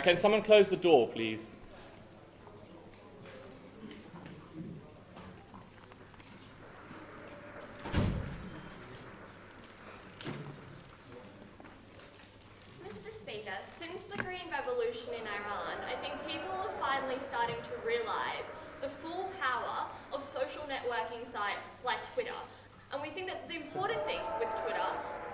can someone close the door, please? Mr. Speaker, since the Green Revolution in Iran, I think people are finally starting to realise the full power of social networking sites like Twitter. And we think that the important thing with Twitter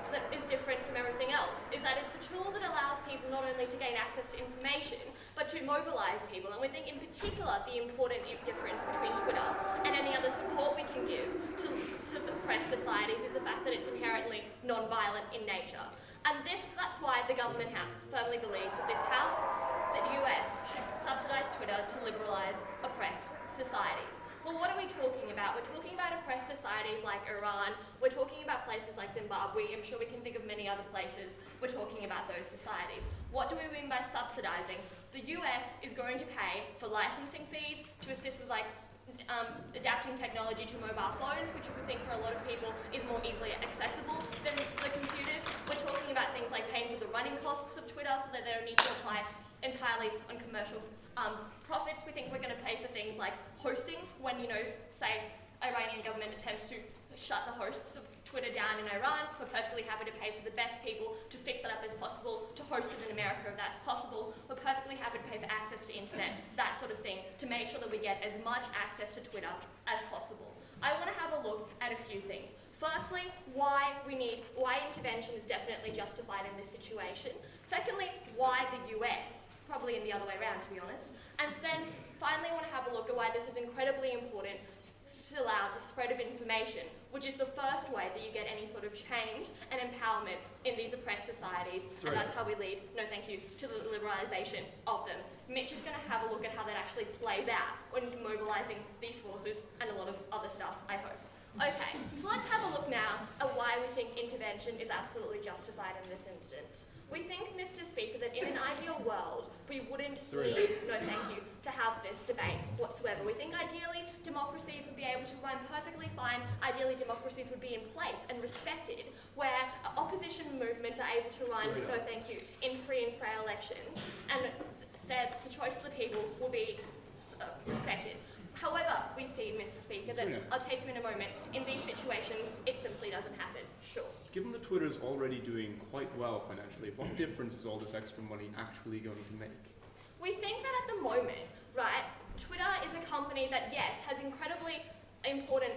that is different from everything else is that it's a tool that allows people not only to gain access to information, but to mobilise people. And we think in particular the important difference between Twitter and any other support we can give to suppress societies is the fact that it's inherently non-violent in nature. And that's why the government firmly believes that this House, the US, should subsidise Twitter to liberalise oppressed societies. Well, what are we talking about? We're talking about oppressed societies like Iran. We're talking about places like Zimbabwe. I'm sure we can think of many other places. We're talking about those societies. What do we mean by subsidising? The US is going to pay for licensing fees to assist with adapting technology to mobile phones, which we think for a lot of people is more easily accessible than the computers. We're talking about things like paying for the running costs of Twitter so that they don't need to apply entirely on commercial profits. We think we're going to pay for things like hosting when, say, Iranian government attempts to shut the hosts of Twitter down in Iran. We're perfectly happy to pay for the best people to fix it up as possible, to host it in America if that's possible. We're perfectly happy to pay for access to internet, that sort of thing, to make sure that we get as much access to Twitter as possible. I want to have a look at a few things. Firstly, why intervention is definitely justified in this situation. Secondly, why the US, probably in the other way around to be honest. And then finally I want to have a look at why this is incredibly important to allow the spread of information, which is the first way that you get any sort of change and empowerment in these oppressed societies. And that's how we lead, no thank you, to the liberalisation of them. Mitch is going to have a look at how that actually plays out when mobilising these forces and a lot of other stuff, I hope. Okay, so let's have a look now at why we think intervention is absolutely justified in this instance. We think, Mr. Speaker, that in an ideal world, we wouldn't need, no thank you, to have this debate whatsoever. We think ideally democracies would be able to run perfectly fine. Ideally democracies would be in place and respected, where opposition movements are able to run, no thank you, in free and fair elections, and the choice of the people will be respected. However, we see, Mr. Speaker, that I'll take you in a moment, in these situations, it simply doesn't happen. Sure. Given that Twitter's already doing quite well financially, what difference is all this extra money actually going to make? We think that at the moment, right, Twitter is a company that, yes, has an incredibly important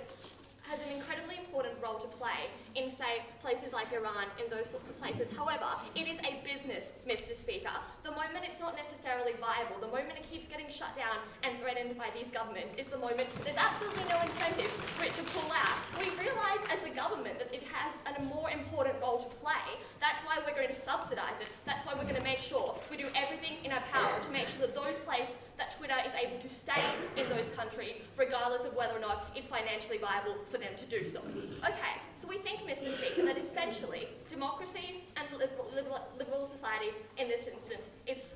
role to play in, say, places like Iran, in those sorts of places. However, it is a business, Mr. Speaker. The moment it's not necessarily viable, the moment it keeps getting shut down and threatened by these governments, is the moment there's absolutely no incentive for it to pull out. We realise as a government that it has a more important role to play. That's why we're going to subsidise it. That's why we're going to make sure we do everything in our power to make sure that those places, that Twitter is able to stay in those countries, regardless of whether or not it's financially viable for them to do so. Okay, so we think, Mr. Speaker, that essentially democracies and liberal societies in this instance is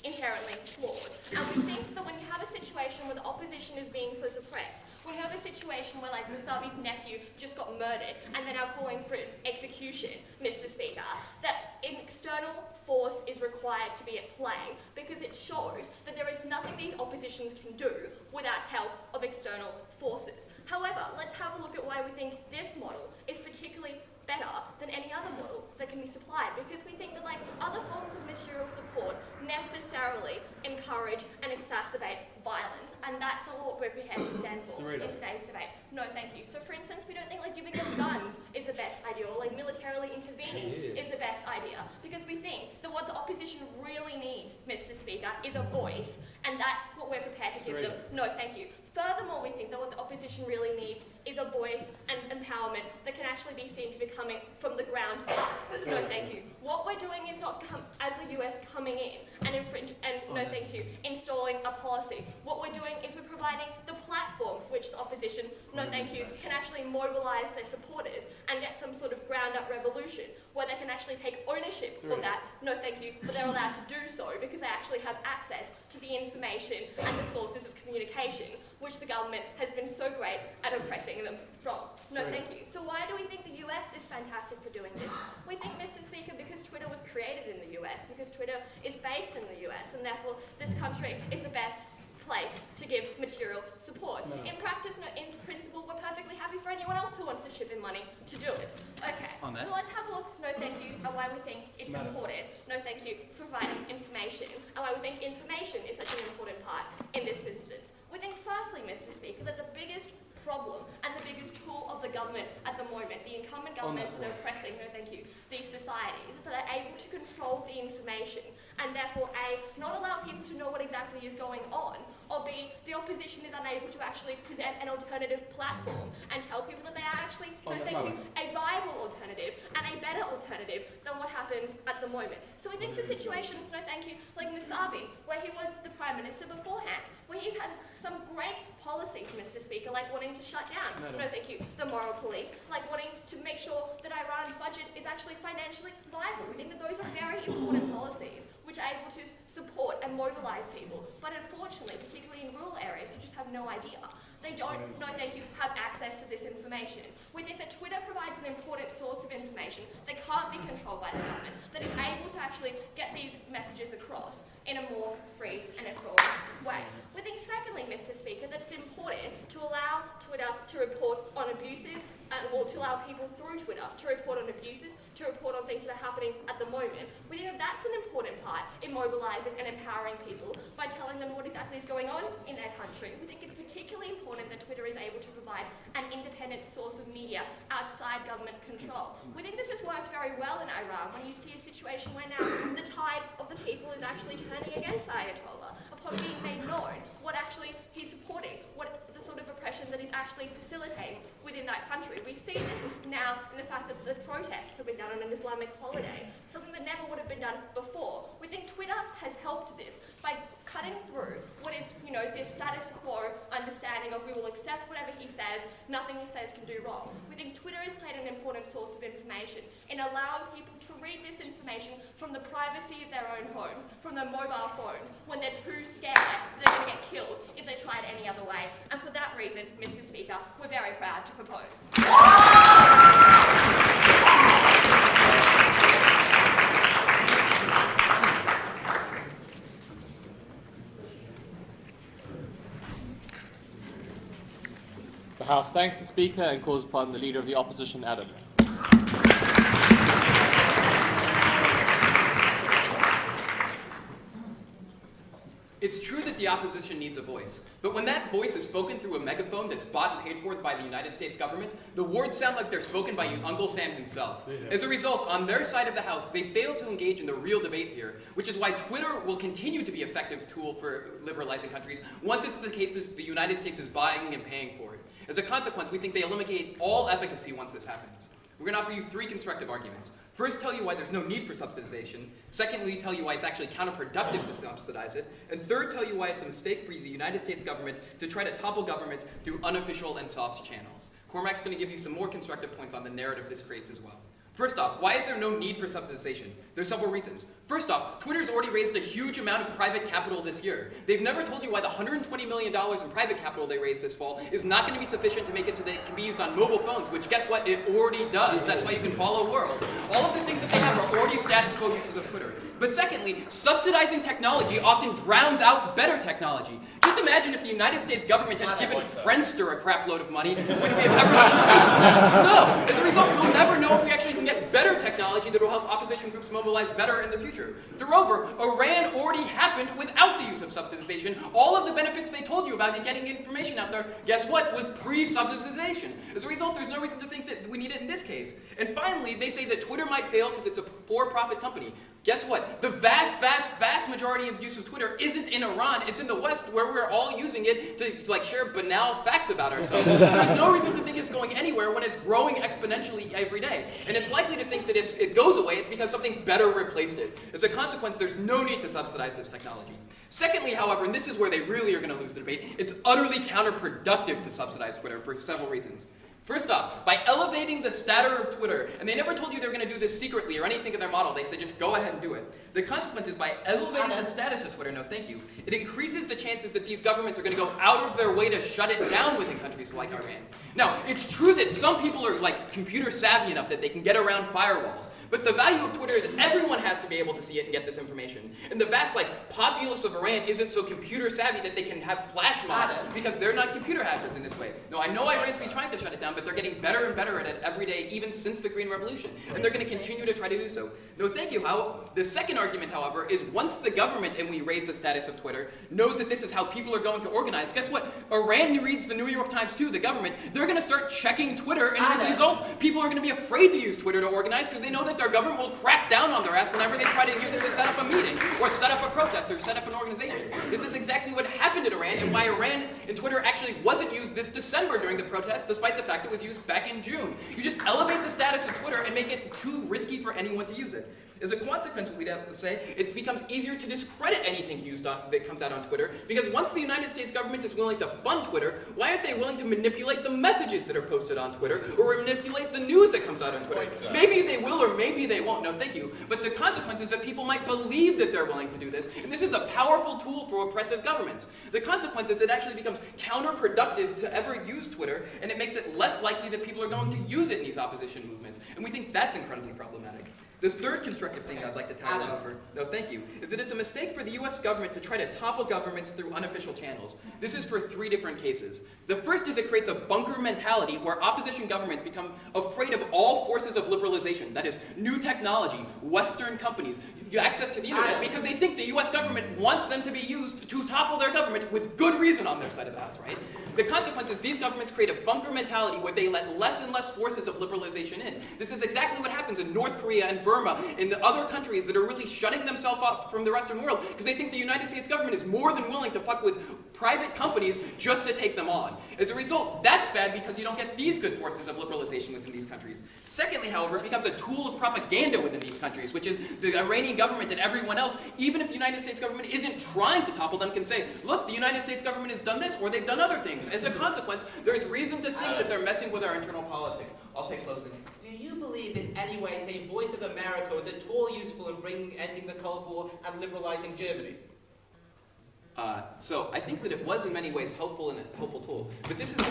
inherently flawed. And we think that when you have a situation where the opposition is being so suppressed, when you have a situation where, like, Musavi's nephew just got murdered and they're now calling for his execution, Mr. Speaker, that an external force is required to be at play, because it shows that there is nothing these oppositions can do without help of external forces. However, let's have a look at why we think this model is particularly better than any other model that can be supplied, because we think that, like, other forms of material support necessarily encourage and exacerbate violence, and that's not what we're prepared to stand for in today's debate. No, thank you. So, for instance, we don't think, like, giving them guns is the best idea, or, like, militarily intervening is the best idea, because we think that what the opposition really needs, Mr. Speaker, is a voice, and that's what we're prepared to give them. No, thank you. Furthermore, we think that what the opposition really needs is a voice and empowerment that can actually be seen to be coming from the ground up. No, thank you. What we're doing is not as the US coming in and installing a policy. What we're doing is we're providing the platform for which the opposition, no thank you, can actually mobilise their supporters and get some sort of ground-up revolution where they can actually take ownership of that, no thank you, but they're allowed to do so because they actually have access to the information and the sources of communication, which the government has been so great at oppressing them from. No thank you. So why do we think the US is fantastic for doing this? We think, Mr. Speaker, because Twitter was created in the US, because Twitter is based in the US, and therefore this country is the best place to give material support. No. In practice, no, in principle, we're perfectly happy for anyone else who wants to chip in money to do it. Okay, so let's have a look, no thank you, at why we think it's important, no thank you, for providing information, and why we think information is such an important part in this instance. We think firstly, Mr. Speaker, that the biggest problem and the biggest tool of the government at the moment, the incumbent government that are oppressing, no thank you, these societies, is that they're able to control the information and therefore A, not allow people to know what exactly is going on, or B, the opposition is unable to actually present an alternative platform and tell people that they are actually, no thank you, a viable alternative and a better alternative than what happens at the moment. So we think for situations, no thank you, like Musavi, where he was the Prime Minister beforehand, where he's had some great policies, Mr. Speaker, like wanting to shut down, no thank you, the moral police, like wanting to make sure that Iran's budget is actually financially viable. We think that those are very important policies which are able to support and mobilise people. But unfortunately, particularly in rural areas, you just have no idea. They don't, no thank you, have access to this information. We think that Twitter provides an important source of information that can't be controlled by the government, that is able to actually get these messages across in a more free and informed way. We think secondly, Mr. Speaker, that it's important to allow Twitter to report on abuses, or to allow people through Twitter to report on abuses, to report on things that are happening at the moment. We think that that's an important part in mobilising and empowering people by telling them what exactly is going on in their country. We think it's particularly important that Twitter is able to provide an independent source of media outside government control. We think this has worked very well in Iran when you see a situation where now the tide of the people is actually turning against Ayatollah upon being made known what actually he's supporting, what the sort of oppression that he's actually facilitating within that country. We see this now in the fact that the protests have been done on an Islamic holiday, something that never would have been done before. We think Twitter has helped this by cutting through what is, this status quo understanding of we will accept whatever he says, nothing he says can do wrong. We think Twitter has played an important source of information in allowing people to read this information from the privacy of their own homes, from their mobile phones, when they're too scared they're going to get killed if they try it any other way. And for that reason, Mr. Speaker, we're very proud to propose. The House thanks the Speaker and calls upon the Leader of the Opposition, Adam. It's true that the opposition needs a voice, but when that voice is spoken through a megaphone that's bought and paid for by the United States government, the words sound like they're spoken by Uncle Sam himself. As a result, on their side of the House, they fail to engage in the real debate here, which is why Twitter will continue to be an effective tool for liberalizing countries once it's the case that the United States is buying and paying for it. As a consequence, we think they eliminate all efficacy once this happens. We're going to offer you 3 constructive arguments. First, tell you why there's no need for subsidization. Secondly, tell you why it's actually counterproductive to subsidize it. And third, tell you why it's a mistake for the United States government to try to topple governments through unofficial and soft channels. Cormac's going to give you some more constructive points on the narrative this creates as well. First off, why is there no need for subsidization? There's several reasons. First off, Twitter's already raised a huge amount of private capital this year. They've never told you why the $120 million in private capital they raised this fall is not going to be sufficient to make it so that it can be used on mobile phones, which guess what? It already does. That's why you can follow world. All of the things that they have are already status quo uses of Twitter. But secondly, subsidizing technology often drowns out better technology. Just imagine if the United States government had given Friendster a crap load of money, would we have ever seen Facebook? No! As a result, we'll never know if we actually can get better technology that will help opposition groups mobilize better in the future. Moreover, Iran already happened without the use of subsidization. All of the benefits they told you about in getting information out there, guess what, was pre-subsidization. As a result, there's no reason to think that we need it in this case. And finally, they say that Twitter might fail because it's a for-profit company. Guess what? The vast majority of use of Twitter isn't in Iran, it's in the West where we're all using it to share banal facts about ourselves. There's no reason to think it's going going anywhere when it's growing exponentially every day. And it's likely to think that if it goes away, it's because something better replaced it. As a consequence, there's no need to subsidize this technology. Secondly, however, and this is where they really are going to lose the debate, it's utterly counterproductive to subsidize Twitter for several reasons. First off, by elevating the stature of Twitter, and they never told you they were going to do this secretly or anything in their model, they said just go ahead and do it. The consequence is by elevating the status of Twitter, no thank you, it increases the chances that these governments are going to go out of their way to shut it down within countries like Iran. Now, it's true that some people are like computer savvy enough that they can get around firewalls, but the value of Twitter is everyone has to be able to see it and get this information. And the vast populace of Iran isn't so computer savvy that they can have flash mobs because they're not computer hackers in this way. Now, I know Iran's been trying to shut it down, but they're getting better and better at it every day, even since the Green Revolution. And they're going to continue to try to do so. No, thank you. The second argument, however, is once the government, and we raise the status of Twitter, knows that this is how people are going to organize, guess what? Iran reads the New York Times too, the government. They're going to start checking Twitter, and as a result, people are going to be afraid to use Twitter to organize because they know that their government will crack down on their ass whenever they try to use it to set up a meeting, or set up a protest, or set up an organization. This is exactly what happened in Iran, and why Iran and Twitter actually wasn't used this December during the protest, despite the fact it was used back in June. You just elevate the status of Twitter and make it too risky for anyone to use it. As a consequence, we'd have to say, it becomes easier to discredit anything that comes out on Twitter, because once the United States government is willing to fund Twitter, why aren't they willing to manipulate the messages that are posted on Twitter, or manipulate the news that comes out on Twitter? Maybe they will, or maybe they won't, no thank you. But the consequence is that people might believe that they're willing to do this, and this is a powerful tool for oppressive governments. The consequence is it actually becomes counterproductive to ever use Twitter, and it makes it less likely that people are going to use it in these opposition movements. And we think that's incredibly problematic. The third constructive thing I'd like to tell you, however, no thank you, is that it's a mistake for the US government to try to topple governments through unofficial channels. This is for three different cases. The first is it creates a bunker mentality where opposition governments become afraid of all forces of liberalization, that is, new technology, Western companies, access to the internet, because they think the US government wants them to be used to topple their government with good reason on their side of the house, right? The consequence is these governments create a bunker mentality where they let less and less forces of liberalization in. This is exactly what happens in North Korea and Burma, in the other countries that are really shutting themselves off from the Western world because they think the United States government is more than willing to fuck with private companies just to take them on. As a result, that's bad because you don't get these good forces of liberalization within these countries. Secondly, however, it becomes a tool of propaganda within these countries, which is the Iranian government and everyone else, even if the United States government isn't trying to topple them, can say, look, the United States government has done this, or they've done other things. As a consequence, there's reason to think that they're messing with our internal politics. I'll take closing. Do you believe in any way, say, Voice of America is at all useful in ending the Cold War and liberalizing Germany? So I think that it was in many ways helpful and a helpful tool, but this is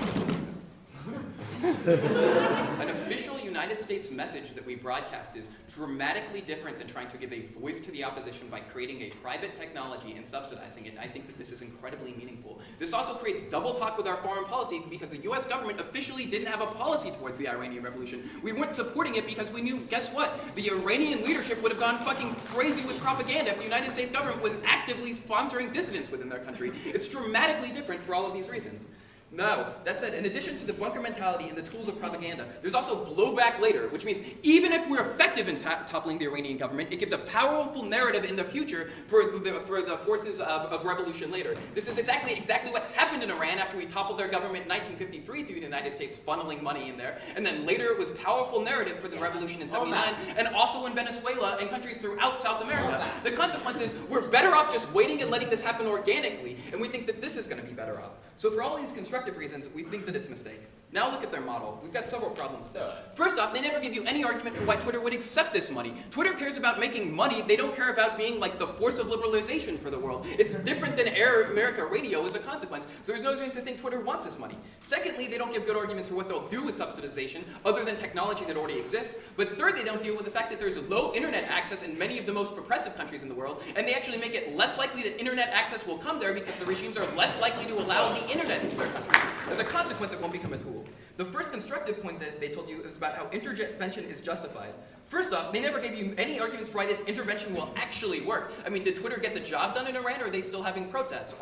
an official United States message that we broadcast is dramatically different than trying to give a voice to the opposition by creating a private technology and subsidizing it. And I think that this is incredibly meaningful. This also creates double talk with our foreign policy because the US government officially didn't have a policy towards the Iranian Revolution. We weren't supporting it because we knew, guess what? The Iranian leadership would have gone fucking crazy with propaganda if the United States government was actively sponsoring dissidents within their country. It's dramatically different for all of these reasons. Now, that said, in addition to the bunker mentality and the tools of propaganda, there's also blowback later, which means even if we're effective in toppling the Iranian government, it gives a powerful narrative in the future for the forces of revolution later. This is exactly what happened in Iran after we toppled their government in 1953 through the United States funneling money in there, and then later it was powerful narrative for the revolution in 79, and also in Venezuela and countries throughout South America. The consequence is we're better off just waiting and letting this happen organically, and we think that this is going to be better off. So for all these constructive reasons, we think that it's a mistake. Now look at their model. We've got several problems with this. First off, they never give you any argument for why Twitter would accept this money. Twitter cares about making money. They don't care about being like the force of liberalization for the world. It's different than Air America Radio as a consequence. So there's no reason to think Twitter wants this money. Secondly, they don't give good arguments for what they'll do with subsidization other than technology that already exists. But third, they don't deal with the fact that there's low internet access in many of the most repressive countries in the world, and they actually make it less likely that internet access will come there because the regimes are less likely to allow the internet into their country. As a consequence, it won't become a tool. The first constructive point that they told you is about how intervention is justified. First off, they never gave you any arguments for why this intervention will actually work. I mean, did Twitter get the job done in Iran, or are they still having protests?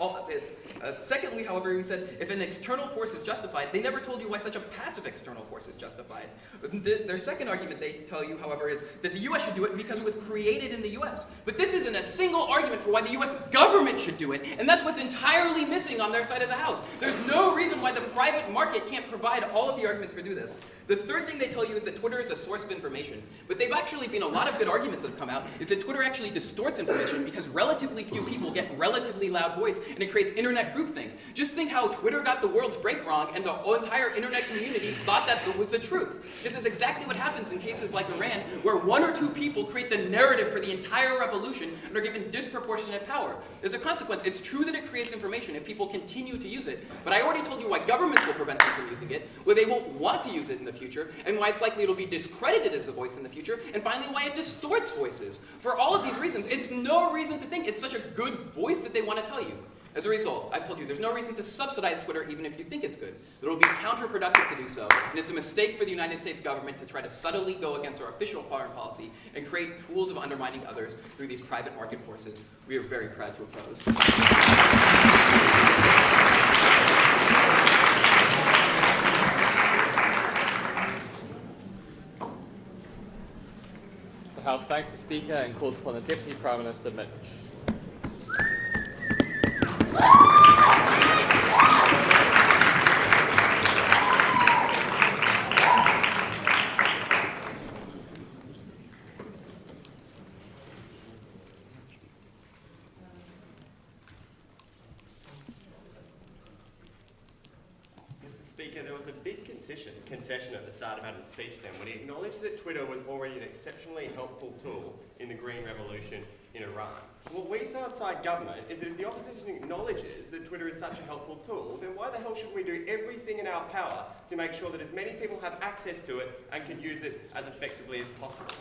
Secondly, however, we said if an external force is justified, they never told you why such a passive external force is justified. Their second argument they tell you, however, is that the U.S. should do it because it was created in the U.S. But this isn't a single argument for why the U.S. government should do it, and that's what's entirely missing on their side of the house. There's no reason why the private market can't provide all of the arguments for do this. The third thing they tell you is that Twitter is a source of information. But they've actually been a lot of good arguments that have come out is that Twitter actually distorts information because relatively few people get relatively loud voice, and it creates internet groupthink. Just think how Twitter got the world's break wrong and the entire internet community thought that was the truth. This is exactly what happens in cases like Iran, where one or two people create the narrative for the entire revolution and are given disproportionate power. As a consequence, it's true that it creates information if people continue to use it, but I already told you why governments will prevent them from using it, why they won't want to use it in the future, and why it's likely it'll be discredited as a voice in the future, and finally why it distorts voices. For all of these reasons, it's no reason to think it's such a good voice that they want to tell you. As a result, I've told you there's no reason to subsidize Twitter even if you think it's good. It'll be counterproductive to do so, and it's a mistake for the United States government to try to subtly go against our official foreign policy and create tools of undermining others through these private market forces. We are very proud to oppose. The House thanks the Speaker and calls upon the Deputy Prime Minister Mitch. Mr. Speaker, there was a big concession at the start of Adam's speech then when he acknowledged that Twitter was already an exceptionally helpful tool in the Green Revolution in Iran. What we say outside government is that if the opposition acknowledges that Twitter is such a helpful tool, then why the hell should we do everything in our power to make sure that as many people have access to it and can use it as effectively as possible?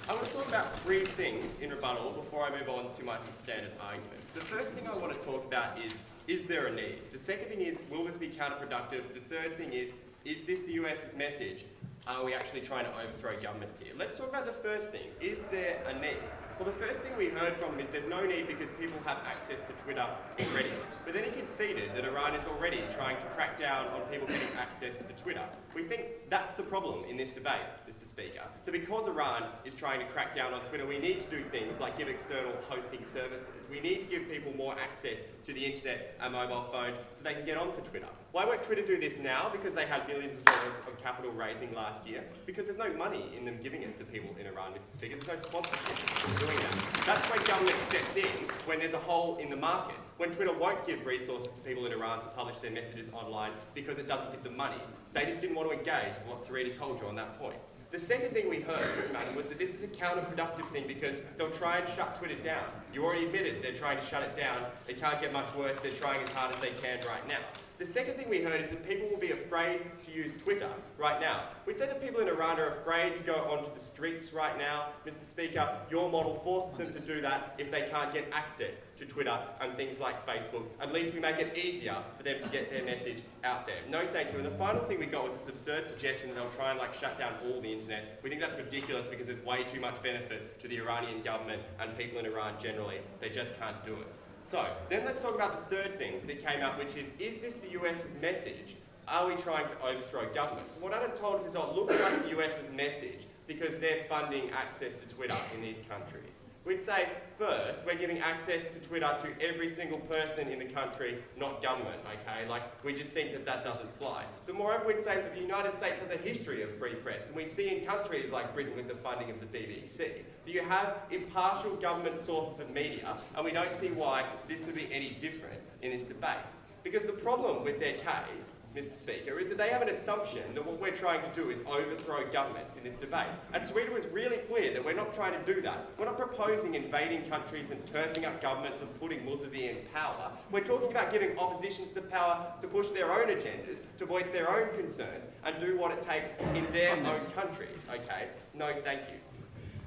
I want to talk about three things in rebuttal before I move on to my substandard arguments. The first thing I want to talk about is there a need? The second thing is, will this be counterproductive? The third thing is this the US's message? Are we actually trying to overthrow governments here? Let's talk about the first thing. Is there a need? Well, the first thing we heard from him is there's no need because people have access to Twitter already. But then he conceded that Iran is already trying to crack down on people getting access to Twitter. We think that's the problem in this debate, Mr. Speaker, that because Iran is trying to crack down on Twitter, we need to do things like give external hosting services. We need to give people more access to the internet and mobile phones so they can get onto Twitter. Why won't Twitter do this now? Because they had billions of dollars of capital raising last year. Because there's no money in them giving it to people in Iran, Mr. Speaker. There's no sponsorship in doing that. That's when government steps in, when there's a hole in the market. When Twitter won't give resources to people in Iran to publish their messages online because it doesn't give them money. They just didn't want to engage with what Sarita told you on that point. The second thing we heard, Madam, was that this is a counterproductive thing because they'll try and shut Twitter down. You already admitted they're trying to shut it down. It can't get much worse. They're trying as hard as they can right now. The second thing we heard is that people will be afraid to use Twitter right now. We'd say that people in Iran are afraid to go onto the streets right now. Mr. Speaker, your model forces them to do that if they can't get access to Twitter and things like Facebook. At least we make it easier for them to get their message out there. No thank you. And the final thing we got was this absurd suggestion that they'll try and shut down all the internet. We think that's ridiculous because there's way too much benefit to the Iranian government and people in Iran generally. They just can't do it. So, then let's talk about the third thing that came up, which is this the US's message? Are we trying to overthrow governments? And what Adam told us is, it looks like the US's message because they're funding access to Twitter in these countries. We'd say, first, we're giving access to Twitter to every single person in the country, not government, okay? We just think that that doesn't fly. But moreover, we'd say that the United States has a history of free press, and we see in countries like Britain with the funding of the BBC, that you have impartial government sources of media, and we don't see why this would be any different in this debate. Because the problem with their case, Mr. Speaker, is that they have an assumption that what we're trying to do is overthrow governments in this debate. And Sarita was really clear that we're not trying to do that. We're not proposing invading countries and turfing up governments and putting Muzaffer in power. We're talking about giving oppositions the power to push their own agendas, to voice their own concerns, and do what it takes in their own countries, okay? No, thank you.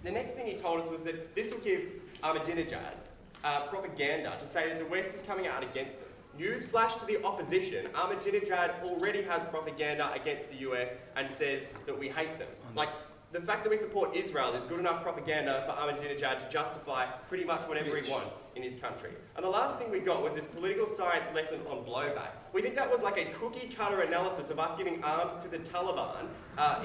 The next thing he told us was that this will give Ahmadinejad propaganda to say that the West is coming out against them. Newsflash to the opposition, Ahmadinejad already has propaganda against the US and says that we hate them. The fact that we support Israel is good enough propaganda for Ahmadinejad to justify pretty much whatever he wants in his country. And the last thing we got was this political science lesson on blowback. We think that was like a cookie-cutter analysis of us giving arms to the Taliban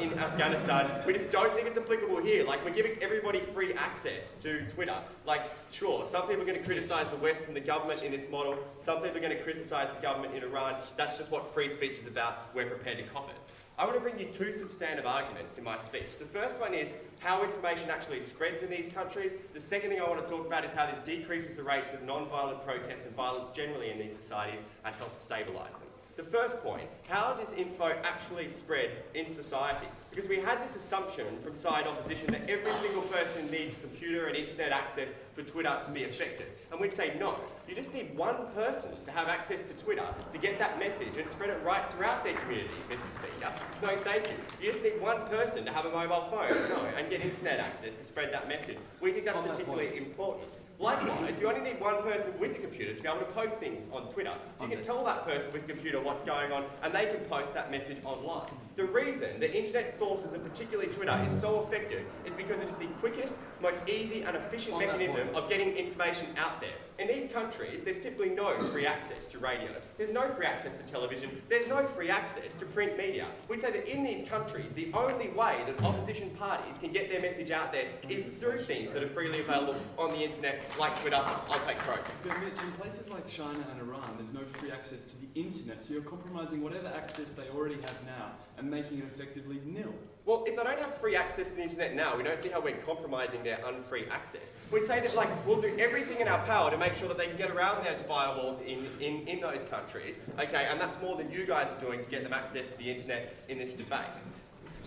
in Afghanistan. We just don't think it's applicable here. Like, we're giving everybody free access to Twitter. Like, sure, some people are going to criticise the West and the government in this model. Some people are going to criticise the government in Iran. That's just what free speech is about. We're prepared to cop it. I want to bring you two substantive arguments in my speech. The first one is how information actually spreads in these countries. The second thing I want to talk about is how this decreases the rates of non-violent protest and violence generally in these societies and helps stabilise them. The first point, how does info actually spread in society? Because we had this assumption from side opposition that every single person needs computer and internet access for Twitter to be effective. And we'd say no. You just need one person to have access to Twitter to get that message and spread it right throughout their community, Mr. Speaker. No, thank you. You just need one person to have a mobile phone, and get internet access to spread that message. We think that's particularly important. Likewise, you only need one person with a computer to be able to post things on Twitter. So you can tell that person with a computer what's going on and they can post that message online. The reason that internet sources, and particularly Twitter, is so effective is because it is the quickest, most easy and efficient mechanism of getting information out there. In these countries, there's typically no free access to radio. There's no free access to television. There's no free access to print media. We'd say that in these countries, the only way that opposition parties can get their message out there is through things that are freely available on the internet, like Twitter. I'll take Croak. But Mitch, in places like China and Iran, there's no free access to the internet, so you're compromising whatever access they already have now and making it effectively nil. Well, if they don't have free access to the internet now, we don't see how we're compromising their unfree access. We'd say that, like, we'll do everything in our power to make sure that they can get around those firewalls in those countries, okay, and that's more than you guys are doing to get them access to the internet in this debate.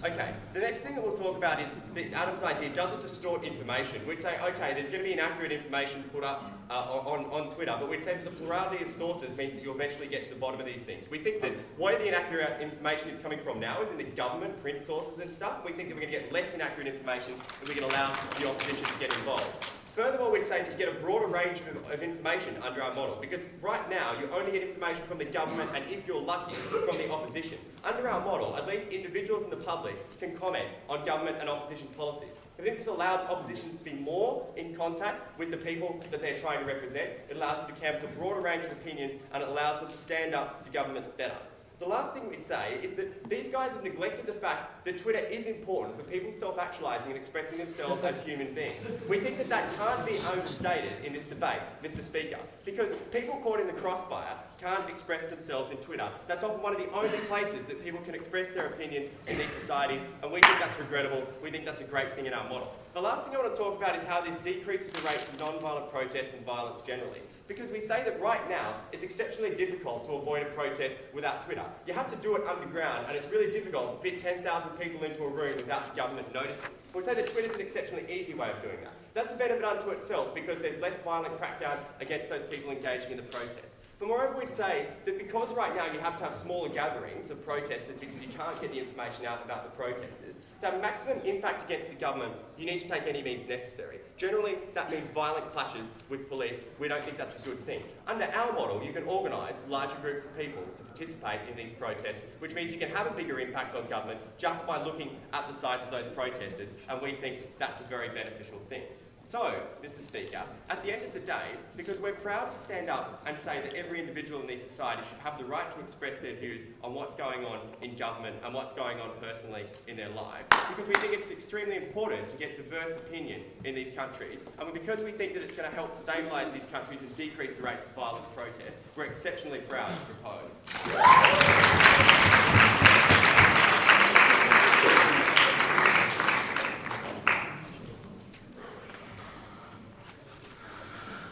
Okay, the next thing that we'll talk about is Adam's idea, does it distort information? We'd say, okay, there's going to be inaccurate information put up on Twitter, but we'd say that the plurality of sources means that you eventually get to the bottom of these things. We think that where the inaccurate information is coming from now is in the government print sources and stuff. We think that we're going to get less inaccurate information and we can allow the opposition to get involved. Furthermore, we'd say that you get a broader range of information under our model, because right now you only get information from the government and, if you're lucky, from the opposition. Under our model, at least individuals in the public can comment on government and opposition policies. I think this allows oppositions to be more in contact with the people that they're trying to represent. It allows them to canvass a broader range of opinions, and it allows them to stand up to governments better. The last thing we'd say is that these guys have neglected the fact that Twitter is important for people self-actualising and expressing themselves as human beings. We think that that can't be overstated in this debate, Mr. Speaker, because people caught in the crossfire can't express themselves in Twitter. That's often one of the only places that people can express their opinions in these societies, and we think that's regrettable. We think that's a great thing in our model. The last thing I want to talk about is how this decreases the rates of non-violent protest and violence generally. Because we say that right now, it's exceptionally difficult to avoid a protest without Twitter. You have to do it underground, and it's really difficult to fit 10,000 people into a room without the government noticing. We say that Twitter's an exceptionally easy way of doing that. That's a benefit unto itself, because there's less violent crackdown against those people engaging in the protest. But moreover, we'd say that because right now you have to have smaller gatherings of protesters because you can't get the information out about the protesters, to have maximum impact against the government, you need to take any means necessary. Generally, that means violent clashes with police. We don't think that's a good thing. Under our model, you can organise larger groups of people to participate in these protests, which means you can have a bigger impact on government just by looking at the size of those protesters, and we think that's a very beneficial thing. So, Mr. Speaker, at the end of the day, because we're proud to stand up and say that every individual in these societies should have the right to express their views on what's going on in government and what's going on personally in their lives, because we think it's extremely important to get diverse opinion in these countries, and because we think that it's going to help stabilise these countries and decrease the rates of violent protest, we're exceptionally proud to propose.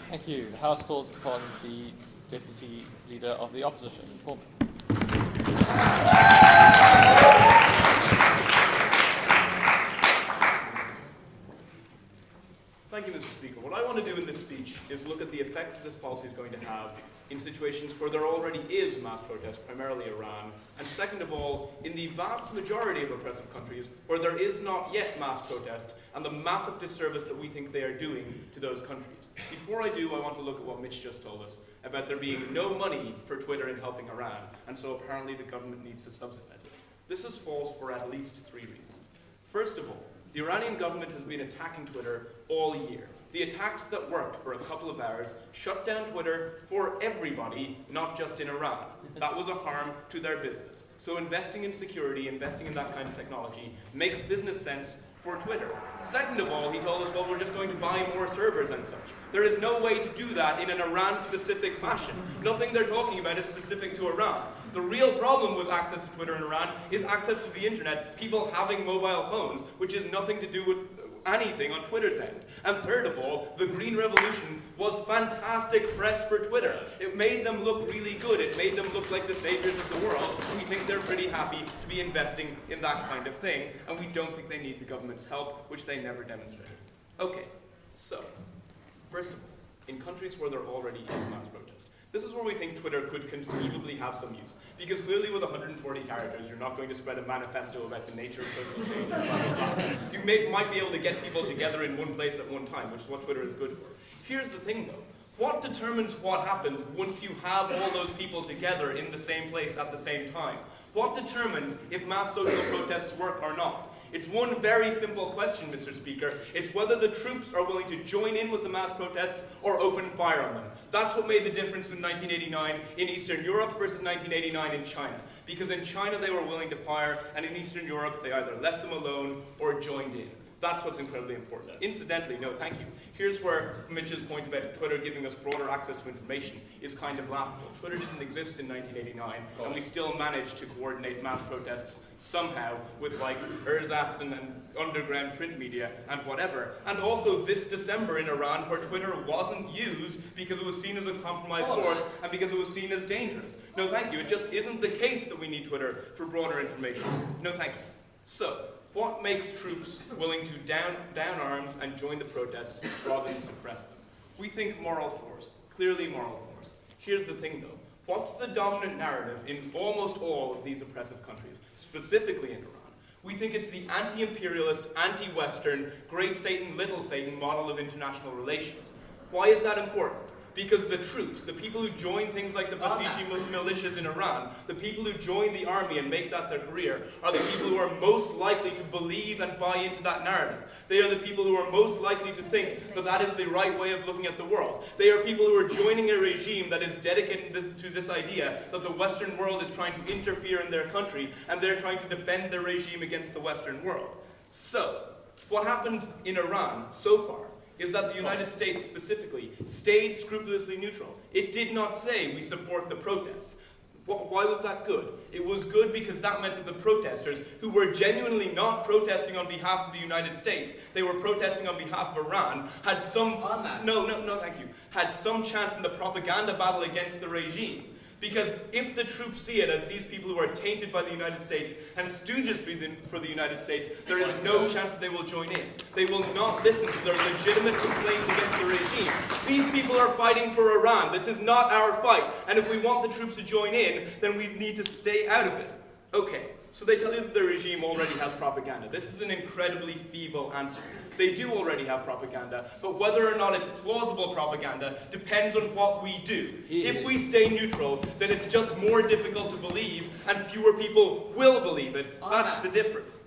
Thank you. The House calls upon the Deputy Leader of the Opposition, Paul. Thank you, Mr. Speaker. What I want to do in this speech is look at the effect that this policy is going to have in situations where there already is mass protest, primarily Iran, and second of all, in the vast majority of oppressive countries where there is not yet mass protest, and the massive disservice that we think they are doing to those countries. Before I do, I want to look at what Mitch just told us about there being no money for Twitter in helping Iran, and so apparently the government needs to subsidize it. This is false for at least 3 reasons. First of all, The Iranian government has been attacking Twitter all year. The attacks that worked for a couple of hours shut down Twitter for everybody, not just in Iran. That was a harm to their business. So investing in security, investing in that kind of technology makes business sense for Twitter. Second of all, he told us, well, we're just going to buy more servers and such. There is no way to do that in an Iran-specific fashion. Nothing they're talking about is specific to Iran. The real problem with access to Twitter in Iran is access to the internet, people having mobile phones, which has nothing to do with anything on Twitter's end. And third of all, the Green Revolution was fantastic press for Twitter. It made them look really good. It made them look like the saviors of the world. We think they're pretty happy to be investing in that kind of thing, and we don't think they need the government's help, which they never demonstrated. Okay, so, first of all, in countries where there already is mass protest, this is where we think Twitter could conceivably have some use. Because clearly with 140 characters, you're not going to spread a manifesto about the nature of social change. Blah, blah, blah. You might be able to get people together in one place at one time, which is what Twitter is good for. Here's the thing though. What determines what happens once you have all those people together in the same place at the same time? What determines if mass social protests work or not? It's one very simple question, Mr. Speaker. It's whether the troops are willing to join in with the mass protests or open fire on them. That's what made the difference in 1989 in Eastern Europe versus 1989 in China. Because in China they were willing to fire, and in Eastern Europe they either left them alone or joined in. That's what's incredibly important. Incidentally, no, thank you. Here's where Mitch's point about Twitter giving us broader access to information is kind of laughable. Twitter didn't exist in 1989, and we still managed to coordinate mass protests somehow with like ersatz and underground print media and whatever. And also this December in Iran, where Twitter wasn't used because it was seen as a compromised source and because it was seen as dangerous. No, thank you. It just isn't the case that we need Twitter for broader information. No, thank you. So, what makes troops willing to down arms and join the protests rather than suppress them? We think moral force, clearly moral force. Here's the thing though, what's the dominant narrative in almost all of these oppressive countries, specifically in Iran? We think it's the anti-imperialist, anti-Western, great Satan, little Satan model of international relations. Why is that important? Because the troops, the people who join things like the Basiji militias in Iran, the people who join the army and make that their career, are the people who are most likely to believe and buy into that narrative. They are the people who are most likely to think that that is the right way of looking at the world. They are people who are joining a regime that is dedicated to this idea that the Western world is trying to interfere in their country, and they're trying to defend their regime against the Western world. So, what happened in Iran so far is that the United States specifically stayed scrupulously neutral. It did not say we support the protests. Why was that good? It was good because that meant that the protesters, who were genuinely not protesting on behalf of the United States, they were protesting on behalf of Iran, had some, had some chance in the propaganda battle against the regime. Because if the troops see it as these people who are tainted by the United States and stooges for the United States, there is no chance that they will join in. They will not listen to their legitimate complaints against the regime. These people are fighting for Iran. This is not our fight. And if we want the troops to join in, then we need to stay out of it. Okay, so they tell you that the regime already has propaganda. This is an incredibly feeble answer. They do already have propaganda, but whether or not it's plausible propaganda depends on what we do. If we stay neutral, then it's just more difficult to believe, and fewer people will believe it. That's the difference.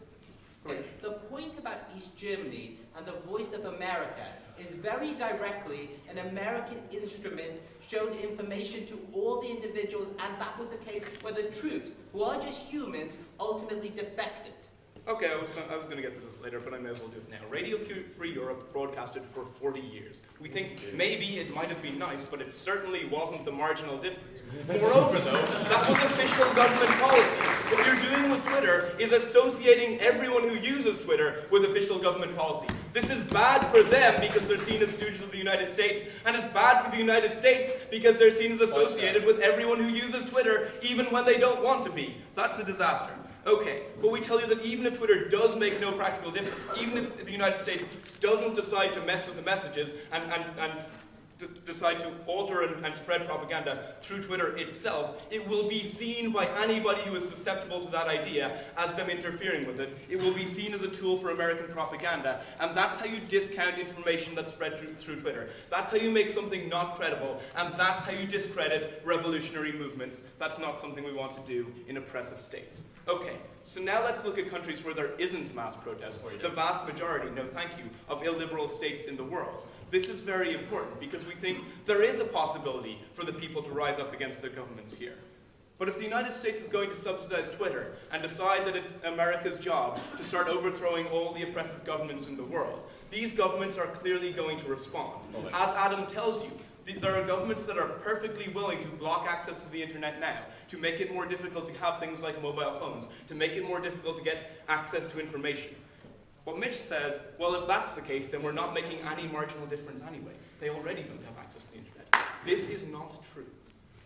The point about East Germany and the voice of America is very directly an American instrument showing information to all the individuals, and that was the case where the troops, who are just humans, ultimately defected. Okay, I was going to get to this later, but I may as well do it now. Radio Free Europe broadcasted for 40 years. We think maybe it might have been nice, but it certainly wasn't the marginal difference. Moreover, though, that was official government policy. What you're doing with Twitter is associating everyone who uses Twitter with official government policy. This is bad for them because they're seen as stooges of the United States, and it's bad for the United States because they're seen as associated with everyone who uses Twitter, even when they don't want to be. That's a disaster. Okay, but we tell you that even if Twitter does make no practical difference, even if the United States doesn't decide to mess with the messages and decide to alter and spread propaganda through Twitter itself, it will be seen by anybody who is susceptible to that idea as them interfering with it. It will be seen as a tool for American propaganda, and that's how you discount information that's spread through Twitter. That's how you make something not credible, and that's how you discredit revolutionary movements. That's not something we want to do in oppressive states. Okay, So now let's look at countries where there isn't mass protest, the vast majority, no thank you, of illiberal states in the world. This is very important because we think there is a possibility for the people to rise up against their governments here. But if the United States is going to subsidize Twitter and decide that it's America's job to start overthrowing all the oppressive governments in the world, these governments are clearly going to respond. As Adam tells you, there are governments that are perfectly willing to block access to the internet now, to make it more difficult to have things like mobile phones, to make it more difficult to get access to information. But Mitch says, well, if that's the case, then we're not making any marginal difference anyway. They already don't have access to the internet. This is not true.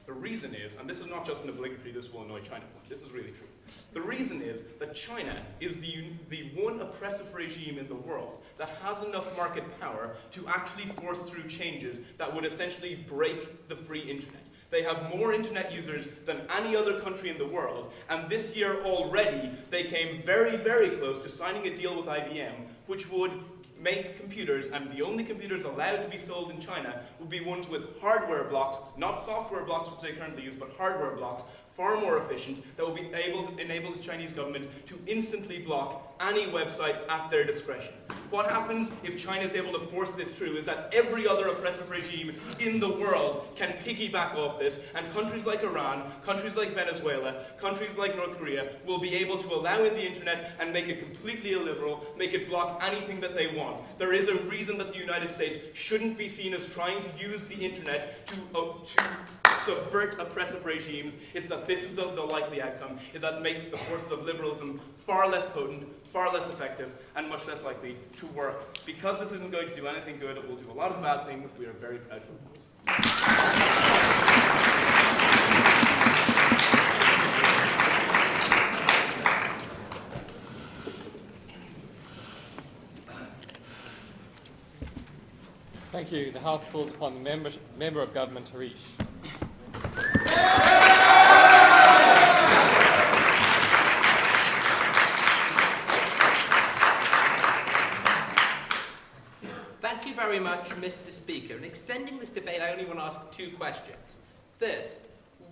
The reason is, and this is not just an obligatory, this will annoy China point, this is really true. The reason is that China is the one oppressive regime in the world that has enough market power to actually force through changes that would essentially break the free internet. They have more internet users than any other country in the world, and this year already they came very, very close to signing a deal with IBM, which would make computers, and the only computers allowed to be sold in China would be ones with hardware blocks, not software blocks which they currently use, but hardware blocks, far more efficient, that will be able to enable the Chinese government to instantly block any website at their discretion. What happens if China is able to force this through is that every other oppressive regime in the world can piggyback off this, and countries like Iran, countries like Venezuela, countries like North Korea will be able to allow in the internet and make it completely illiberal, make it block anything that they want. There is a reason that the United States shouldn't be seen as trying to use the internet to subvert oppressive regimes. It's that this is the likely outcome. That makes the forces of liberalism far less potent, far less effective, and much less likely to work. Because this isn't going to do anything good, it will do a lot of bad things. We are very proud to oppose. Thank you. The House calls upon the Member of Government Harish. Thank you very much, Mr. Speaker. In extending this debate, I only want to ask two questions. First,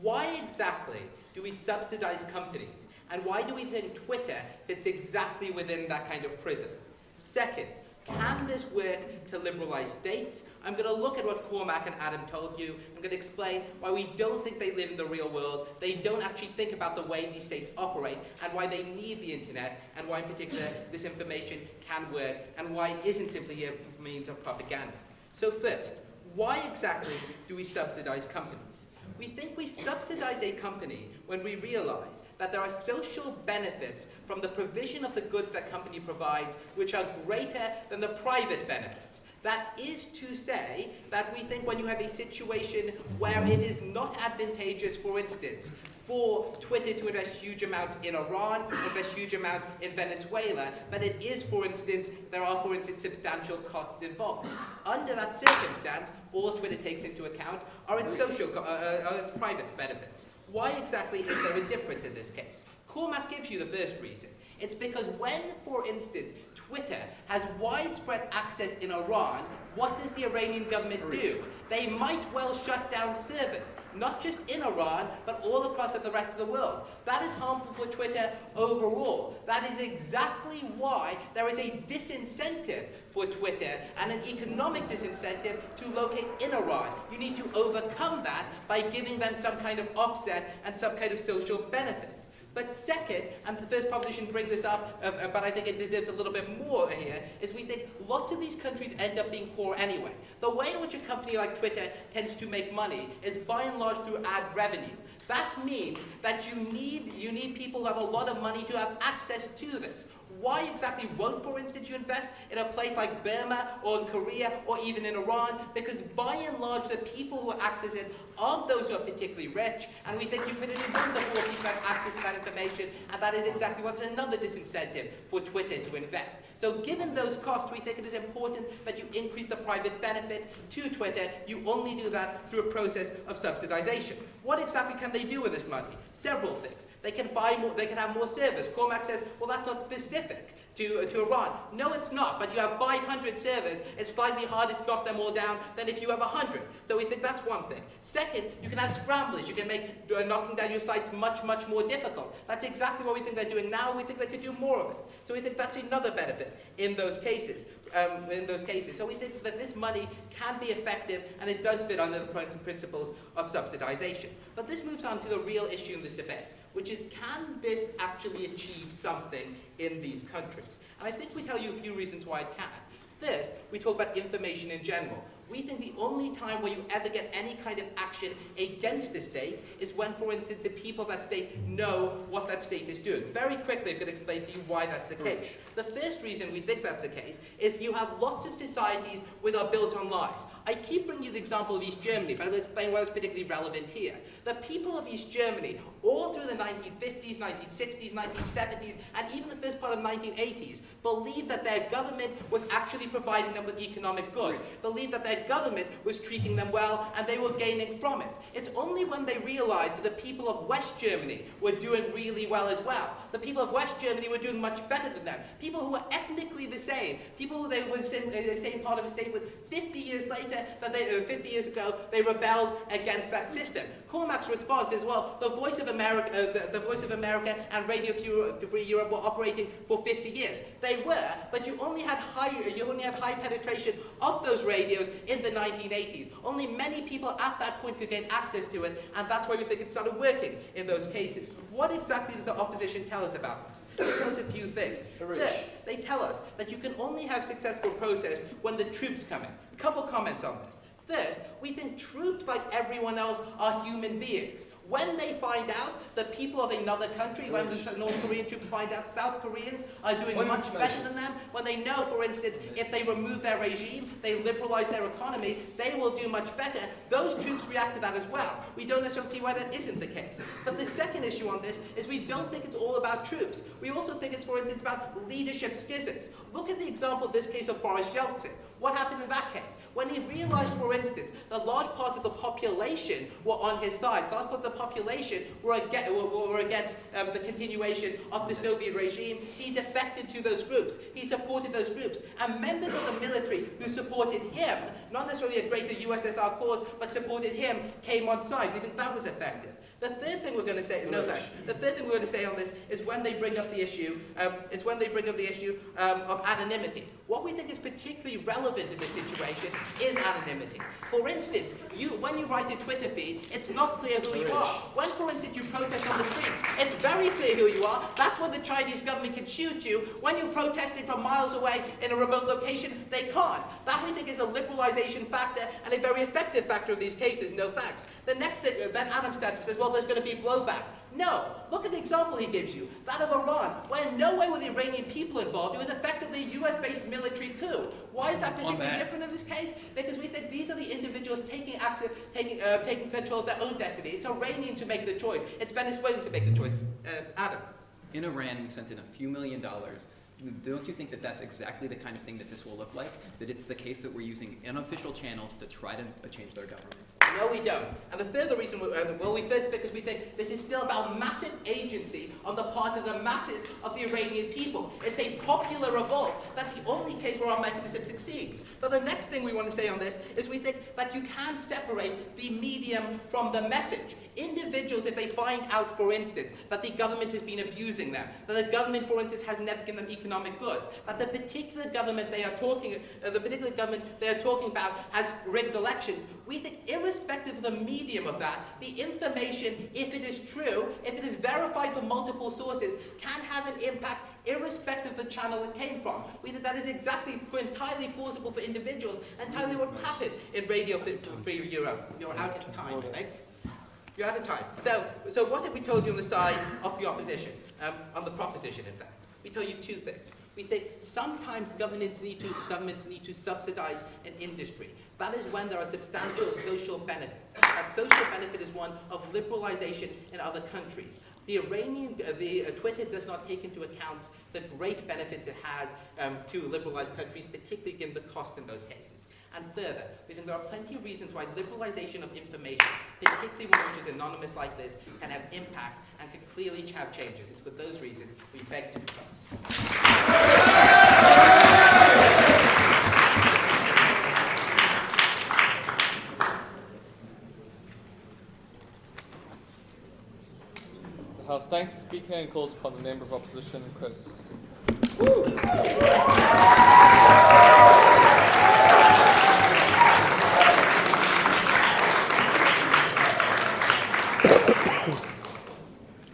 why exactly do we subsidize companies? And why do we think Twitter fits exactly within that kind of prism? Second, can this work to liberalize states? I'm going to look at what Cormac and Adam told you. I'm going to explain why we don't think they live in the real world. They don't actually think about the way these states operate and why they need the internet and why in particular this information can work and why it isn't simply a means of propaganda. So first, why exactly do we subsidize companies? We think we subsidize a company when we realize that there are social benefits from the provision of the goods that company provides which are greater than the private benefits. That is to say that we think when you have a situation where it is not advantageous, for instance, for Twitter to invest huge amounts in Iran, invest huge amounts in Venezuela, but it is, for instance, there are, for instance, substantial costs involved. Under that circumstance, all Twitter takes into account are its private benefits. Why exactly is there a difference in this case? Cormac gives you the first reason. It's because when, for instance, Twitter has widespread access in Iran, what does the Iranian government do? They might well shut down servers, not just in Iran, but all across the rest of the world. That is harmful for Twitter overall. That is exactly why there is a disincentive for Twitter and an economic disincentive to locate in Iran. You need to overcome that by giving them some kind of offset and some kind of social benefit. But second, and the first proposition brings this up, but I think it deserves a little bit more here, is we think lots of these countries end up being poor anyway. The way in which a company like Twitter tends to make money is by and large through ad revenue. That means that you need people who have a lot of money to have access to this. Why exactly won't, for instance, you invest in a place like Burma or in Korea or even in Iran? Because by and large, the people who access it aren't those who are particularly rich, and we think you put it in one of the poor people have access to that information, and that is exactly what's another disincentive for Twitter to invest. So given those costs, we think it is important that you increase the private benefit to Twitter. You only do that through a process of subsidization. What exactly can they do with this money? Several things. They can buy more, they can have more servers. Cormac says, well, that's not specific. to Iran. No, it's not, but you have 500 servers. It's slightly harder to knock them all down than if you have 100. So we think that's one thing. Second, you can have scramblers. You can make knocking down your sites much, much more difficult. That's exactly what we think they're doing now. We think they could do more of it. So we think that's another benefit in those cases. So we think that this money can be effective, and it does fit under the principles of subsidization. But this moves on to the real issue in this debate, which is, can this actually achieve something in these countries? And I think we tell you a few reasons why it can. First, we talk about information in general. We think the only time where you ever get any kind of action against the state is when, for instance, the people of that state know what that state is doing. Very quickly, I'm going to explain to you why that's the case. The first reason we think that's the case is you have lots of societies which are built on lies. I keep bringing you the example of East Germany, but I will explain why it's particularly relevant here. The people of East Germany, all through the 1950s, 1960s, 1970s, and even the first part of the 1980s, believed that their government was actually providing them with economic goods, believed that their government was treating them well, and they were gaining from it. It's only when they realized that the people of West Germany were doing really well as well. The people of West Germany were doing much better than them. People who were ethnically the same, people who they were the same part of a state with 50 years later, 50 years ago, they rebelled against that system. Cormac's response is, well, the Voice of America and Radio Free Europe were operating for 50 years. They were, but you only had high penetration of those radios in the 1980s. Only many people at that point could gain access to it, and that's why we think it started working in those cases. What exactly does the opposition tell us about this? They tell us a few things. First, they tell us that you can only have successful protests when the troops come in. A couple comments on this. First, we think troops, like everyone else, are human beings. When they find out that people of another country, when the North Korean troops find out South Koreans are doing much better than them, when they know, for instance, if they remove their regime, they liberalize their economy, they will do much better, those troops react to that as well. We don't necessarily see why that isn't the case. But the second issue on this is we don't think it's all about troops. We also think it's, for instance, about leadership schisms. Look at the example of this case of Boris Yeltsin. What happened in that case? When he realized, for instance, that large parts of the population were on his side, large parts of the population were against the continuation of the Soviet regime, he defected to those groups. He supported those groups. And members of the military who supported him, not necessarily a greater USSR cause, but supported him, came on side. We think that was effective. The third thing we're going to say, The third thing we're going to say on this is when they bring up the issue, of anonymity. What we think is particularly relevant in this situation is anonymity. For instance, when you write a Twitter feed, it's not clear who you are. When, for instance, you protest on the streets, it's very clear who you are. That's when the Chinese government can shoot you. When you're protesting from miles away in a remote location, they can't. That we think is a liberalization factor and a very effective factor in these cases. No thanks. The next thing, then Adam stands up and says, well, there's going to be blowback. No. Look at the example he gives you, that of Iran, where in no way were the Iranian people involved. It was effectively a US-based military coup. Why is that particularly different in this case? Because we think these are the individuals taking control of their own destiny. It's Iranian to make the choice. It's Venezuelan to make the choice. Adam. In Iran, we sent in a few $1 million. Don't you think that that's exactly the kind of thing that this will look like? That it's the case that we're using unofficial channels to try to change their government? No, we don't. And the further reason, we first because we think this is still about massive agency on the part of the masses of the Iranian people. It's a popular revolt. That's the only case where our mechanism succeeds. But the next thing we want to say on this is we think that you can't separate the medium from the message. Individuals, if they find out, for instance, that the government has been abusing them, that the government, for instance, has never given them economic goods, that the particular government they are talking about has rigged elections, we think irrespective of the medium of that, the information, if it is true, if it is verified from multiple sources, can have an impact irrespective of the channel it came from. We think that is entirely plausible for individuals, entirely what happened in Radio Free Europe. You're out of time, right? You're out of time. So what have we told you on the side of the opposition, on the proposition, in fact? We tell you two things. We think sometimes governments need to subsidize an industry. That is when there are substantial social benefits. And social benefit is one of liberalization in other countries. The Twitter does not take into account the great benefits it has to liberalized countries, particularly given the cost in those cases. And further, we think there are plenty of reasons why liberalization of information, particularly one which is anonymous like this, can have impacts and can clearly have changes. It's for those reasons we beg to propose. speaker and calls upon the Member of Opposition, Chris.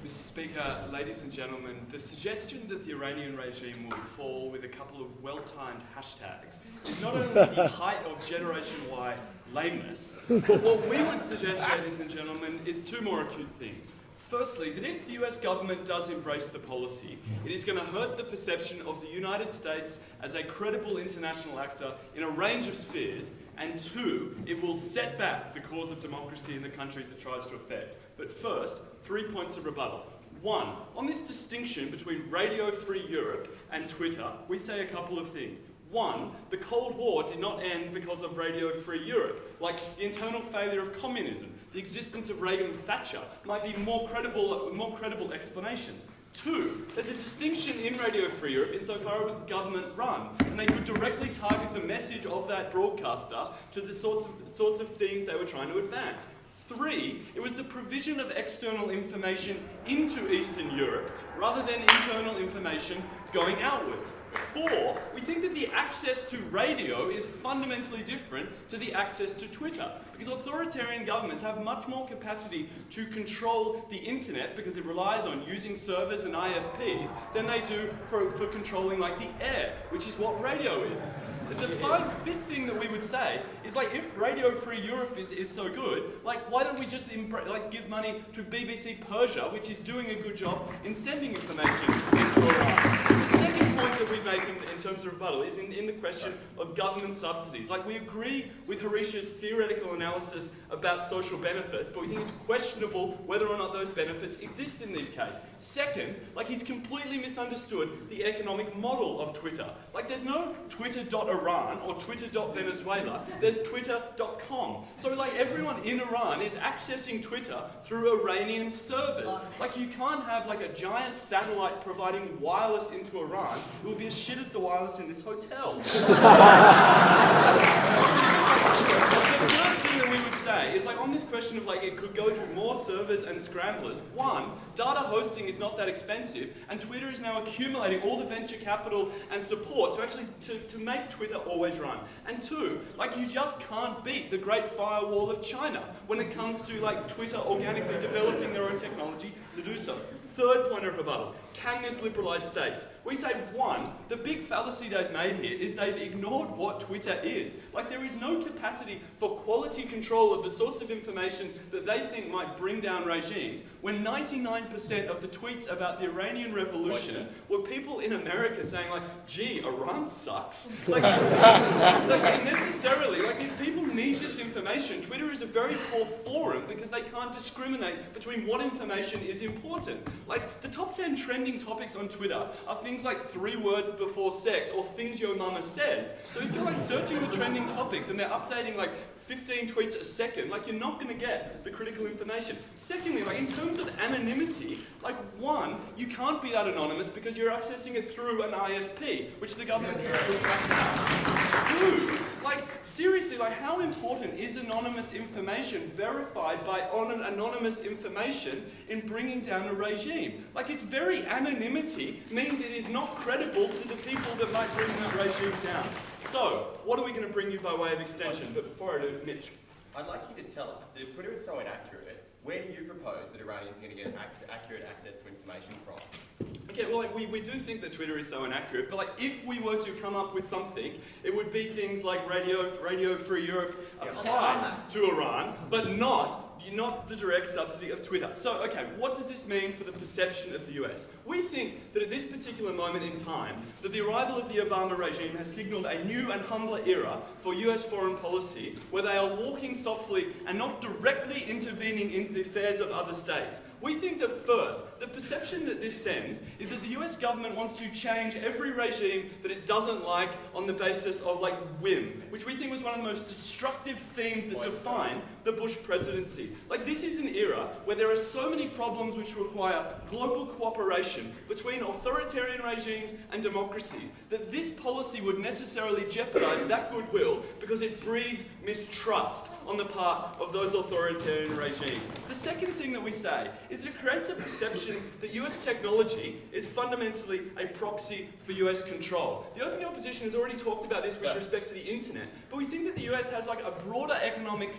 Mr. Speaker, ladies and gentlemen, the suggestion that the Iranian regime will fall with a couple of well-timed hashtags is not only the height of Generation Y lameness, but what we would suggest, ladies and gentlemen, is two more acute things. Firstly, that if the US government does embrace the policy, it is going to hurt the perception of the United States as a credible international actor in a range of spheres, and two, it will set back the cause of democracy in the countries it tries to affect. But first, 3 points of rebuttal. One, on this distinction between Radio Free Europe and Twitter, we say a couple of things. One, the Cold War did not end because of Radio Free Europe. Like the internal failure of communism, the existence of Reagan and Thatcher might be more credible explanations. Two, there's a distinction in Radio Free Europe insofar as government run, and they could directly target the message of that broadcaster to the sorts of things they were trying to advance. Three, it was the provision of external information into Eastern Europe rather than internal information going outwards. Four, we think that the access to radio is fundamentally different to the access to Twitter, because authoritarian governments have much more capacity to control the internet because it relies on using servers and ISPs than they do for controlling like the air, which is what radio is. The fifth thing that we would say is like, if Radio Free Europe is so good, like why don't we just give money to BBC Persia, which is doing a good job in sending information into Iran. The second point that we make in terms of rebuttal is in the question of government subsidies. Like, we agree with Harish's theoretical analysis about social benefit, but we think it's questionable whether or not those benefits exist in this case. Second, like, he's completely misunderstood the economic model of Twitter. Like, there's no Twitter.Iran or Twitter.Venezuela, there's Twitter.com. So like, everyone in Iran is accessing Twitter through Iranian servers. Like, you can't have like a giant satellite providing wireless into Iran. It will be as shit as the wireless in this hotel. The third thing that we would say is, like, on this question of like, it could go to more servers and scramblers. One, data hosting is not that expensive, and Twitter is now accumulating all the venture capital and support to actually to make Twitter always run. And two, like, you just can't beat the great firewall of China when it comes to like Twitter organically developing their own technology to do so. Third point of rebuttal, can this liberalise states? We say, one, the big fallacy they've made here is they've ignored what Twitter is. Like, there is no capacity for quality control of the sorts of information that they think might bring down regimes, when 99% of the tweets about the Iranian Revolution were people in America saying like, gee, Iran sucks. Like necessarily, like, if people need this information, Twitter is a very poor forum because they can't discriminate between what information is important. Like, the top 10 trending topics on Twitter are things like 3 words before sex or things your mama says. So if you're like searching the trending topics and they're updating like 15 tweets a second, like, you're not going to get the critical information. Secondly, like, in terms of anonymity, like, one, you can't be that anonymous because you're accessing it through an ISP, which the government can still track down. Two, like, seriously, like, how important is anonymous information verified by anonymous information in bringing down a regime? Like, its very anonymity means it is not credible to the people that might bring that regime down. So, what are we going to bring you by way of extension? But before I do, Mitch. I'd like you to tell us that if Twitter is so inaccurate, where do you propose that Iranians are going to get accurate access to information from? Okay, well, like, we do think that Twitter is so inaccurate, but like, if we were to come up with something, it would be things like Radio Free Europe applied to Iran, but not the direct subsidy of Twitter. So, okay, what does this mean for the perception of the US? We think that at this particular moment in time, that the arrival of the Obama regime has signalled a new and humbler era for US foreign policy, where they are walking softly and not directly intervening in the affairs of other states. We think that first, the perception that this sends is that the US government wants to change every regime that it doesn't like on the basis of like whim, which we think was one of the most destructive themes that defined the Bush presidency. Like, this is an era where there are so many problems which require global cooperation between authoritarian regimes and democracies, that this policy would necessarily jeopardize that goodwill because it breeds mistrust on the part of those authoritarian regimes. The second thing that we say is that it creates a perception that US technology is fundamentally a proxy for US control. The opening opposition has already talked about this with respect to the internet, but we think that the US has like a broader economic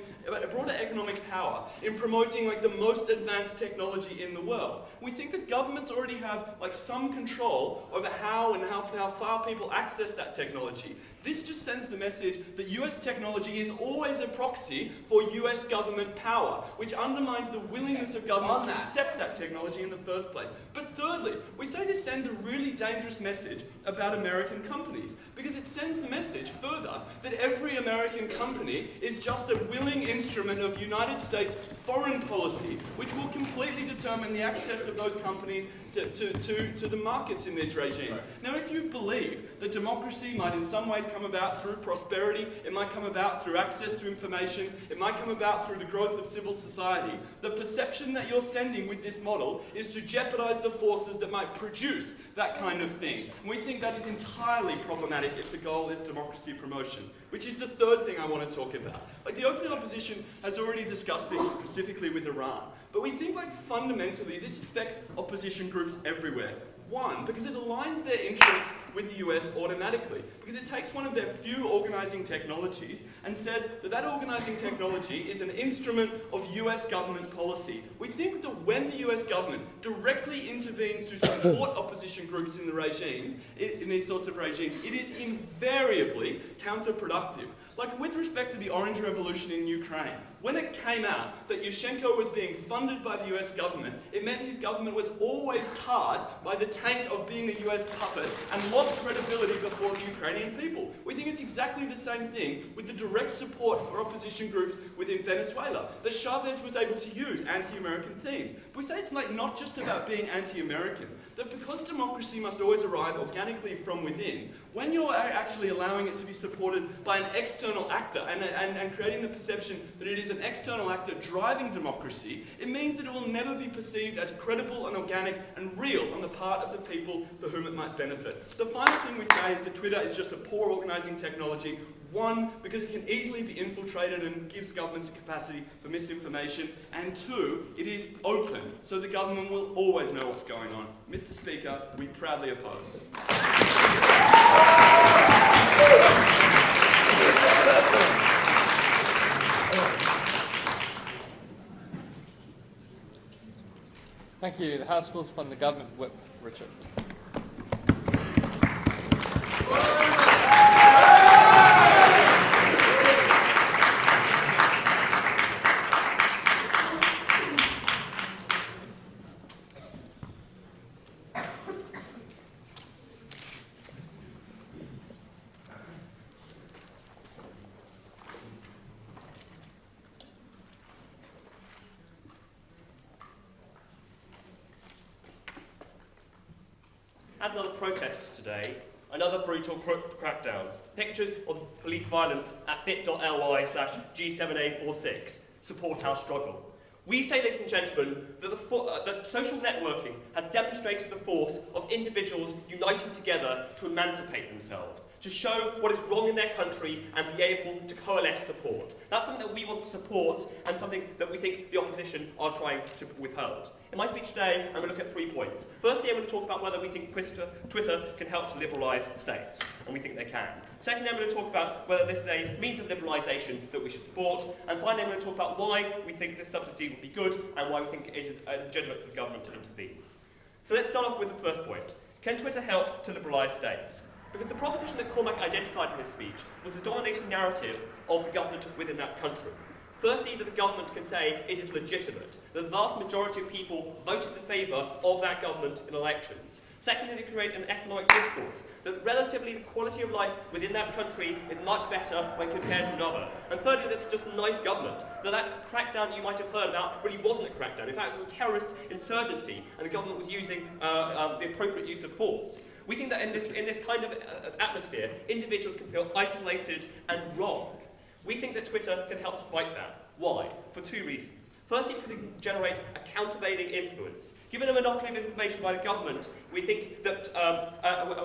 power in promoting like the most advanced technology in the world. We think that governments already have like some control over how far people access that technology. This just sends the message that US technology is always a proxy for US government power, which undermines the willingness of governments to accept that technology in the first place. But thirdly, we say this sends a really dangerous message about American companies, because it sends the message further that every American company is just a willing instrument of United States foreign policy, which will completely determine the access of those companies to the markets in these regimes. Now, if you believe that democracy might in some ways come about through prosperity, it might come about through access to information, it might come about through the growth of civil society, the perception that you're sending with this model is to jeopardize the forces that might produce that kind of thing. And we think that is entirely problematic if the goal is democracy promotion, which is the third thing I want to talk about. Like, the opening opposition has already discussed this specifically with Iran, but we think like fundamentally this affects opposition groups everywhere. One, because it aligns their interests with the US automatically, because it takes one of their few organising technologies and says that that organising technology is an instrument of US government policy. We think that when the US government directly intervenes to support opposition groups in the regimes, in these sorts of regimes, it is invariably counterproductive. Like with respect to the Orange Revolution in Ukraine, when it came out that Yushchenko was being funded by the US government, it meant his government was always tarred by the taint of being a US puppet and lost credibility before the Ukrainian people. We think it's exactly the same thing with the direct support for opposition groups within Venezuela, that Chavez was able to use anti-American themes. But we say it's like not just about being anti-American, that because democracy must always arrive organically from within, when you're actually allowing it to be supported by an external actor and creating the perception that it is an external actor driving democracy, it means that it will never be perceived as credible and organic and real on the part of the people for whom it might benefit. The final thing we say is that Twitter is just a poor organising technology. One, because it can easily be infiltrated and gives governments a capacity for misinformation. And two, it is open, so the government will always know what's going on. Mr. Speaker, we proudly oppose. Thank you. The House calls upon the Government Whip, Richard. At another protest today, another brutal crackdown. Pictures of police violence at bit.ly/G7A46 support our struggle. We say, ladies and gentlemen, that social networking has demonstrated the force of individuals uniting together to emancipate themselves, to show what is wrong in their country and be able to coalesce support. That's something that we want to support and something that we think the opposition are trying to withhold. In my speech today, I'm going to look at 3 points. Firstly, I'm going to talk about whether we think Twitter can help to liberalise states, and we think they can. Secondly, I'm going to talk about whether this is a means of liberalisation that we should support. And finally, I'm going to talk about why we think this subsidy would be good and why we think it is legitimate for the government to intervene. So let's start off with the first point. Can Twitter help to liberalise states? Because the proposition that Cormac identified in his speech was the dominating narrative of the government within that country. Firstly, that the government can say it is legitimate, that the vast majority of people voted in favour of that government in elections. Secondly, they create an economic discourse, that relatively the quality of life within that country is much better when compared to another. And thirdly, that it's just a nice government, that crackdown you might have heard about really wasn't a crackdown. In fact, it was a terrorist insurgency, and the government was using the appropriate use of force. We think that in this kind of atmosphere, individuals can feel isolated and wrong. We think that Twitter can help to fight that. Why? For 2 reasons. Firstly, because it can generate a countervailing influence. Given a monopoly of information by the government, we think that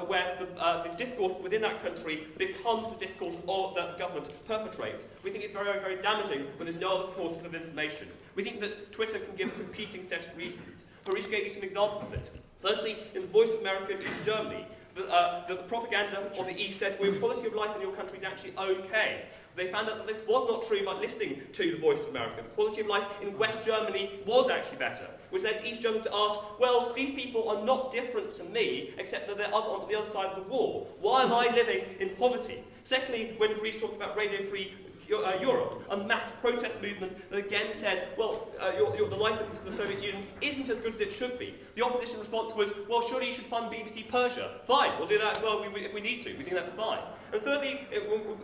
where the discourse within that country becomes the discourse that the government perpetrates, we think it's very, very damaging when there's no other sources of information. We think that Twitter can give a competing set of reasons. Harish gave you some examples of this. Firstly, in the Voice of America in East Germany, the propaganda of the East said, well, quality of life in your country is actually okay. They found out that this was not true by listening to the Voice of America. The quality of life in West Germany was actually better, which led East Germans to ask, well, these people are not different to me, except that they're on the other side of the wall. Why am I living in poverty? Secondly, when Greece talked about Radio Free Europe, a mass protest movement that again said, well, the life in the Soviet Union isn't as good as it should be. The opposition response was, well, surely you should fund BBC Persia. Fine, we'll do that as well if we need to. We think that's fine. And thirdly,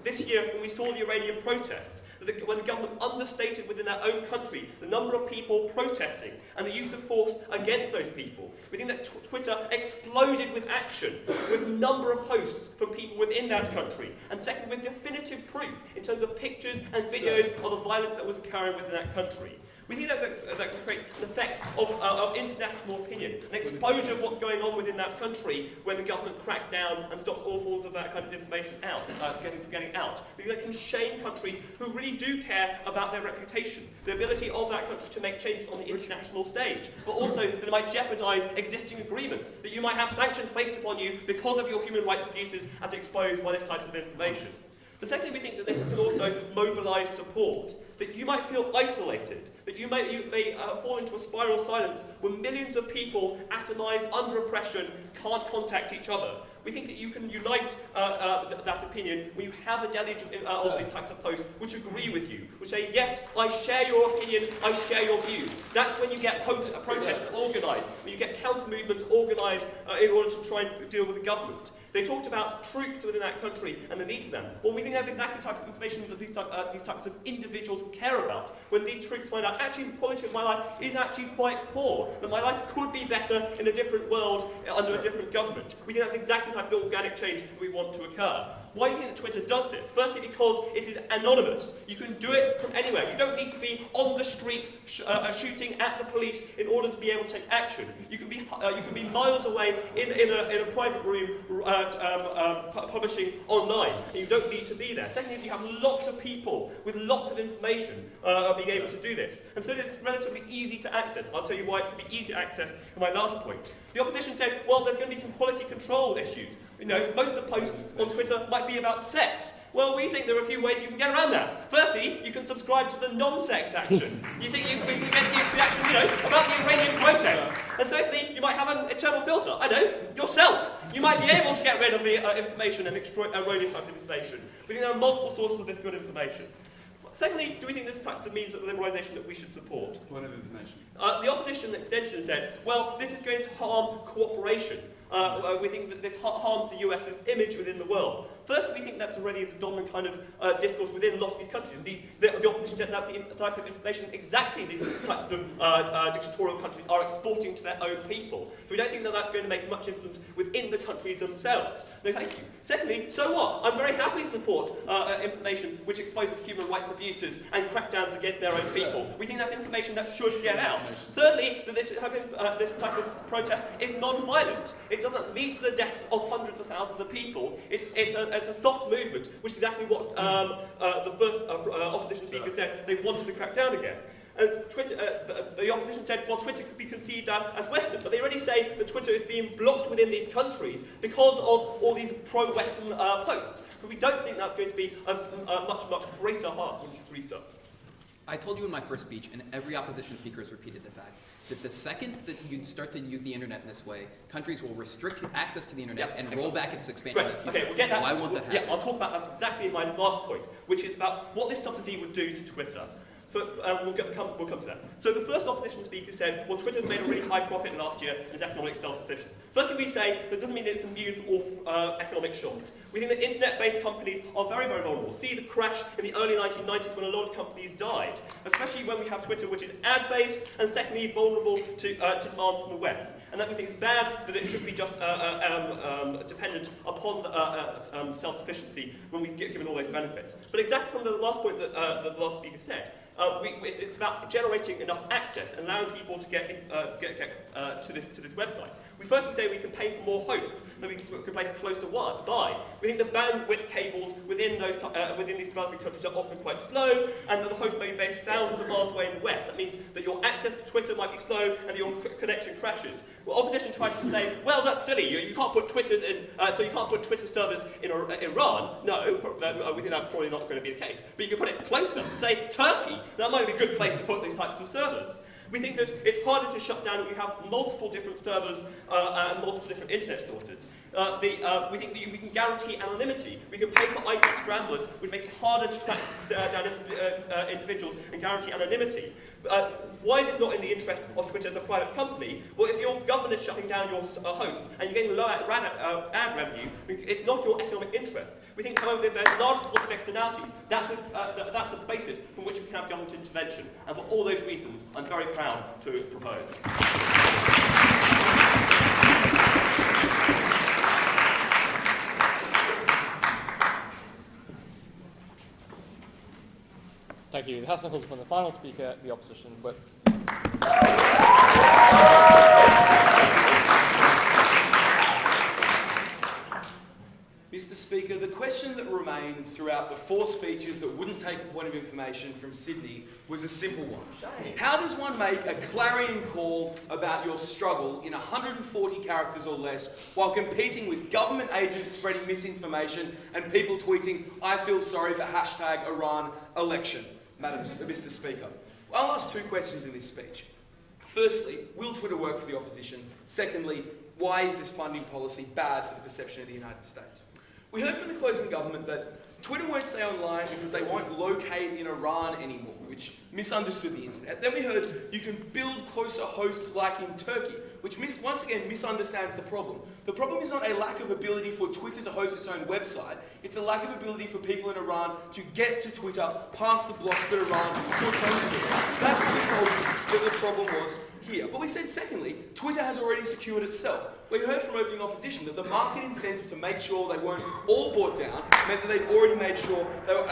this year, when we saw the Iranian protests, when the government understated within their own country the number of people protesting and the use of force against those people, we think that Twitter exploded with action, with a number of posts from people within that country, and second, with definitive proof in terms of pictures and videos of the violence that was occurring within that country. We think that can create an effect of international opinion, an exposure of what's going on within that country when the government cracks down and stops all forms of that kind of information out, getting out. We think that can shame countries who really do care about their reputation, the ability of that country to make changes on the international stage, but also that it might jeopardise existing agreements, that you might have sanctions placed upon you because of your human rights abuses as exposed by this type of information. But secondly, we think that this can also mobilise support, that you might feel isolated, that you may fall into a spiral of silence when millions of people, atomised under oppression, can't contact each other. We think that you can unite that opinion when you have a deluge of these types of posts which agree with you, which say, yes, I share your opinion, I share your views. That's when you get protests organised, when you get counter-movements organised in order to try and deal with the government. They talked about troops within that country and the need for them. Well, we think that's exactly the type of information that these types of individuals care about. When these troops find out, actually, the quality of my life is actually quite poor, that my life could be better in a different world under a different government. We think that's exactly the type of organic change that we want to occur. Why do you think that Twitter does this? Firstly, because it is anonymous. You can do it from anywhere. You don't need to be on the street shooting at the police in order to be able to take action. You can be miles away in a private room publishing online. And you don't need to be there. Secondly, you have lots of people with lots of information being able to do this. And thirdly, it's relatively easy to access. I'll tell you why it can be easy to access in my last point. The opposition said, well, there's going to be some quality control issues. You know, most of the posts on Twitter might be about sex. Well, we think there are a few ways you can get around that. Firstly, you can subscribe to the non-sex action. You think you can get the action, about the Iranian protests. And thirdly, you might have an internal filter. I know, yourself. You might be able to get rid of the information and extract erroneous types of information. We think there are multiple sources of this good information. Secondly, do we think this types of means of liberalisation that we should support? Point of information. The opposition extension said, well, this is going to harm cooperation. We think that this harms the US's image within the world. First, we think that's already the dominant kind of discourse within lots of these countries. The opposition said that's the type of information exactly these types of dictatorial countries are exporting to their own people. So we don't think that that's going to make much influence within the countries themselves. No, thank you. Secondly, so what? I'm very happy to support information which exposes human rights abuses and crackdowns against their own people. We think that's information that should get out. Thirdly, that this type of protest is non-violent. It doesn't lead to the deaths of hundreds of thousands of people. It's a soft movement, which is exactly what the first opposition speaker said they wanted to crack down again. The opposition said, well, Twitter could be conceived as Western, but they already say that Twitter is being blocked within these countries because of all these pro-Western posts. But we don't think that's going to be a much, much greater harm than research. I told you in my first speech, and every opposition speaker has repeated the fact, that the second that you start to use the internet in this way, countries will restrict access to the internet and roll back its expansion. Right, okay, we'll get that. Why won't that happen? Yeah, I'll talk about that exactly in my last point, which is about what this subsidy would do to Twitter. We'll come to that. So the first opposition speaker said, well, Twitter's made a really high profit last year and is economically self-sufficient. Firstly, we say that doesn't mean it's immune from all economic shocks. We think that internet-based companies are very, very vulnerable. See the crash in the early 1990s when a lot of companies died, especially when we have Twitter, which is ad-based, and secondly, vulnerable to demand from the West. And that we think it's bad that it should be just dependent upon self-sufficiency when we've given all those benefits. But exactly from the last point that the last speaker said, It's about generating enough access and allowing people to get to this website. We firstly say we can pay for more hosts, that we can place closer by. We think the bandwidth cables within these developing countries are often quite slow, and that the host may be based thousands of miles away in the west. That means that your access to Twitter might be slow and your connection crashes. Well, opposition tried to say, well, that's silly. You can't put Twitters in, so you can't put Twitter servers in Iran. No, we think that's probably not going to be the case. But you can put it closer. Say Turkey. That might be a good place to put these types of servers. We think that it's harder to shut down if you have multiple different servers and multiple different internet sources. We think that we can guarantee anonymity. We can pay for IP scramblers, which make it harder to track down individuals and guarantee anonymity. Why is this not in the interest of Twitter as a private company? Well, if your government is shutting down your host and you're getting low ad revenue, it's not your economic interest. We think, however, if there's large positive externalities, that's a basis from which we can have government intervention. And for all those reasons, I'm very proud to propose. Thank you. The House now calls upon the final speaker, the opposition whip. Mr. Speaker, the question that remained throughout the 4 speeches that wouldn't take a point of information from Sydney was a simple one. How does one make a clarion call about your struggle in 140 characters or less while competing with government agents spreading misinformation and people tweeting, "I feel sorry for #Iran election"? Mr. Speaker, I'll ask 2 questions in this speech. Firstly, will Twitter work for the opposition? Secondly, why is this funding policy bad for the perception of the United States? We heard from the closing government that Twitter won't stay online because they won't locate in Iran anymore, which misunderstood the internet. Then we heard you can build closer hosts like in Turkey, which once again misunderstands the problem. The problem is not a lack of ability for Twitter to host its own website, it's a lack of ability for people in Iran to get to Twitter past the blocks that Iran puts onto it. That's what we told you that the problem was here. But we said secondly, Twitter has already secured itself. We heard from opening opposition that the market incentive to make sure they weren't all brought down meant that they'd already made sure they were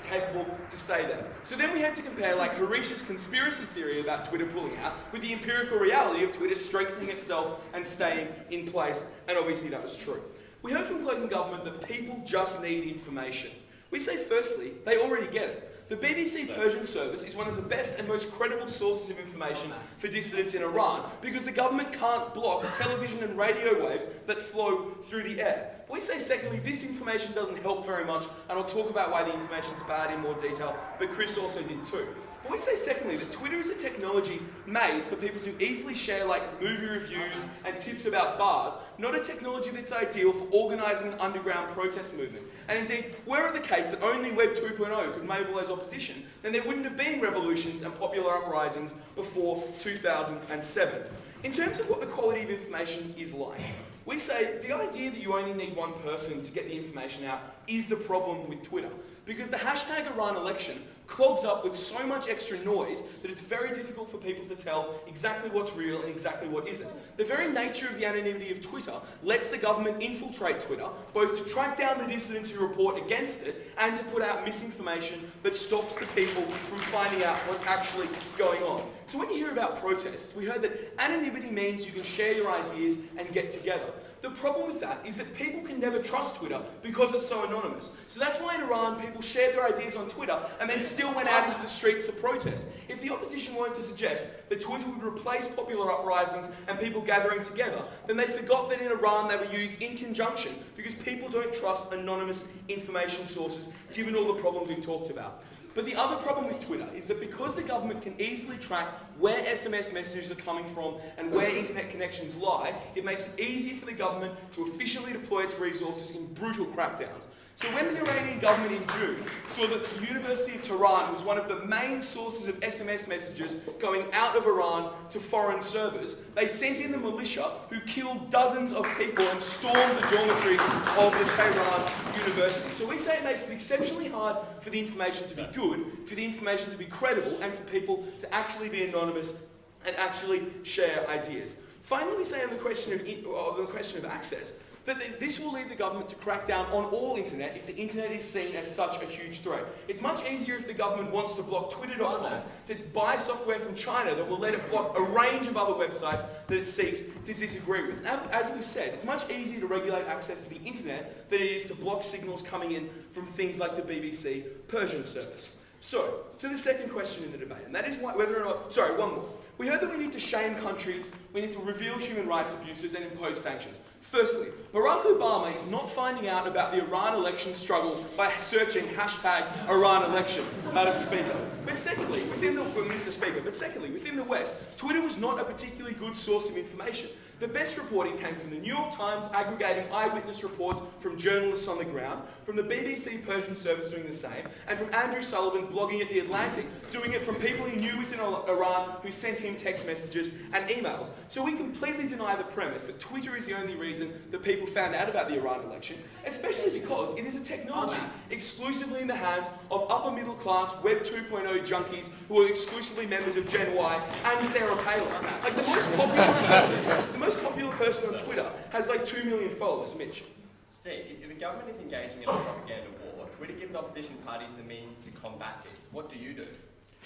capable to stay there. So then we had to compare like Harish's conspiracy theory about Twitter pulling out with the empirical reality of Twitter strengthening itself and staying in place, and obviously that was true. We heard from closing government that people just need information. We say firstly, they already get it. The BBC Persian service is one of the best and most credible sources of information for dissidents in Iran because the government can't block television and radio waves that flow through the air. We say secondly, this information doesn't help very much, and I'll talk about why the information's bad in more detail, but Chris also did too. But we say secondly that Twitter is a technology made for people to easily share like movie reviews and tips about bars, not a technology that's ideal for organising an underground protest movement. And indeed, were it the case that only Web 2.0 could mobilise opposition, then there wouldn't have been revolutions and popular uprisings before 2007. In terms of what the quality of information is like, we say the idea that you only need one person to get the information out is the problem with Twitter, because the #Iran election clogs up with so much extra noise that it's very difficult for people to tell exactly what's real and exactly what isn't. The very nature of the anonymity of Twitter lets the government infiltrate Twitter, both to track down the dissidents who report against it and to put out misinformation that stops the people from finding out what's actually going on. So when you hear about protests, we heard that anonymity means you can share your ideas and get together. The problem with that is that people can never trust Twitter because it's so anonymous. So that's why in Iran people shared their ideas on Twitter and then still went out into the streets to protest. If the opposition wanted to suggest that Twitter would replace popular uprisings and people gathering together, then they forgot that in Iran they were used in conjunction because people don't trust anonymous information sources given all the problems we've talked about. But the other problem with Twitter is that because the government can easily track where SMS messages are coming from and where internet connections lie, it makes it easier for the government to efficiently deploy its resources in brutal crackdowns. So when the Iranian government in June saw that the University of Tehran was one of the main sources of SMS messages going out of Iran to foreign servers, they sent in the militia who killed dozens of people and stormed the dormitories of the Tehran University. So we say it makes it exceptionally hard for the information to be good, for the information to be credible, and for people to actually be anonymous and actually share ideas. Finally, we say on the question of access, that this will lead the government to crack down on all internet if the internet is seen as such a huge threat. It's much easier if the government wants to block Twitter.com to buy software from China that will let it block a range of other websites that it seeks to disagree with. As we said, it's much easier to regulate access to the internet than it is to block signals coming in from things like the BBC Persian service. So, to the second question in the debate, and that is whether or not, sorry, one more. We heard that we need to shame countries, we need to reveal human rights abuses and impose sanctions. Firstly, Barack Obama is not finding out about the Iran election struggle by searching #IranElection, Madam Speaker. But secondly, within the West, Twitter was not a particularly good source of information. The best reporting came from the New York Times aggregating eyewitness reports from journalists on the ground, from the BBC Persian service doing the same, and from Andrew Sullivan blogging at The Atlantic, doing it from people he knew within Iran who sent him text messages and emails. So we completely deny the premise that Twitter is the only reason that people found out about the Iran election, especially because it is a technology exclusively in the hands of upper middle class Web 2.0 junkies who are exclusively members of Gen Y and Sarah Palin. Like the most popular person on Twitter has like 2 million followers, Mitch. Steve, if the government is engaging in a propaganda war, Twitter gives opposition parties the means to combat this. What do you do?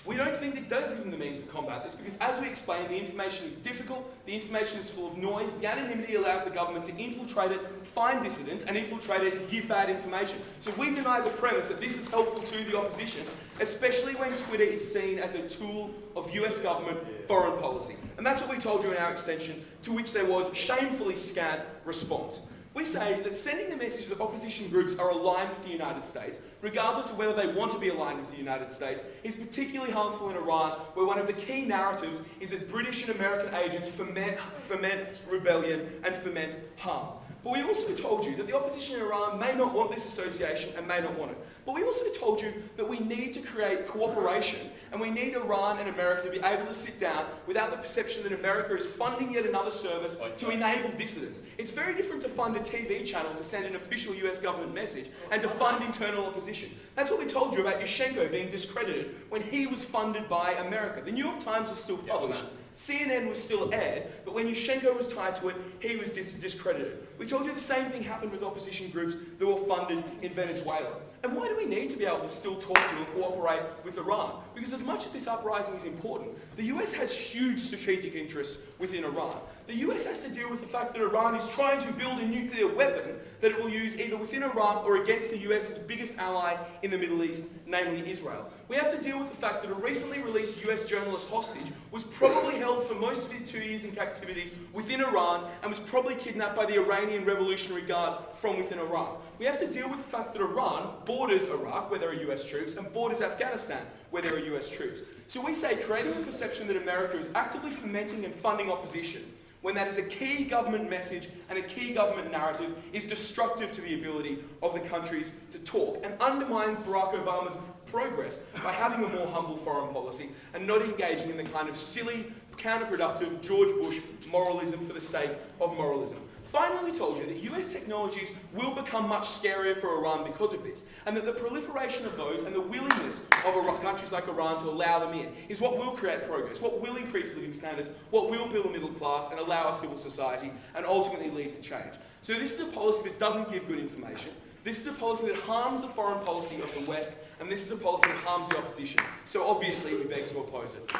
We don't think it does give them the means to combat this because, as we explained, the information is difficult, the information is full of noise, the anonymity allows the government to infiltrate it, find dissidents, and infiltrate it and give bad information. So we deny the premise that this is helpful to the opposition, especially when Twitter is seen as a tool of US government foreign policy. And that's what we told you in our extension, to which there was shamefully scant response. We say that sending the message that opposition groups are aligned with the United States, regardless of whether they want to be aligned with the United States, is particularly harmful in Iran, where one of the key narratives is that British and American agents foment rebellion and foment harm. But we also told you that the opposition in Iran may not want this association and may not want it. But we also told you that we need to create cooperation and we need Iran and America to be able to sit down without the perception that America is funding yet another service to enable dissidents. It's very different to fund a TV channel to send an official US government message and to fund internal opposition. That's what we told you about Yushchenko being discredited when he was funded by America. The New York Times was still published. CNN was still aired, but when Yushchenko was tied to it, he was discredited. We told you the same thing happened with opposition groups that were funded in Venezuela. And why do we need to be able to still talk to and cooperate with Iran? Because as much as this uprising is important, the US has huge strategic interests within Iran. The US has to deal with the fact that Iran is trying to build a nuclear weapon that it will use either within Iraq or against the US's biggest ally in the Middle East, namely Israel. We have to deal with the fact that a recently released US journalist hostage was probably held for most of his 2 years in captivity within Iran and was probably kidnapped by the Iranian Revolutionary Guard from within Iraq. We have to deal with the fact that Iran borders Iraq, where there are US troops, and borders Afghanistan, where there are US troops. So we say creating a perception that America is actively fomenting and funding opposition, when that is a key government message and a key government narrative, is destructive to the ability of the countries to talk and undermines Barack Obama's progress by having a more humble foreign policy and not engaging in the kind of silly, counterproductive George Bush moralism for the sake of moralism. Finally, we told you that US technologies will become much scarier for Iran because of this, and that the proliferation of those and the willingness of countries like Iran to allow them in is what will create progress, what will increase living standards, what will build a middle class and allow a civil society and ultimately lead to change. So this is a policy that doesn't give good information. This is a policy that harms the foreign policy of the West, and this is a policy that harms the opposition. So obviously we beg to oppose it.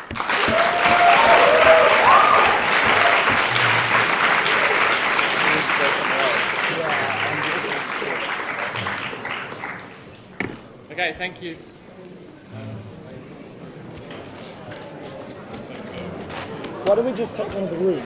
Okay, thank you. Why don't we just take one of the rooms?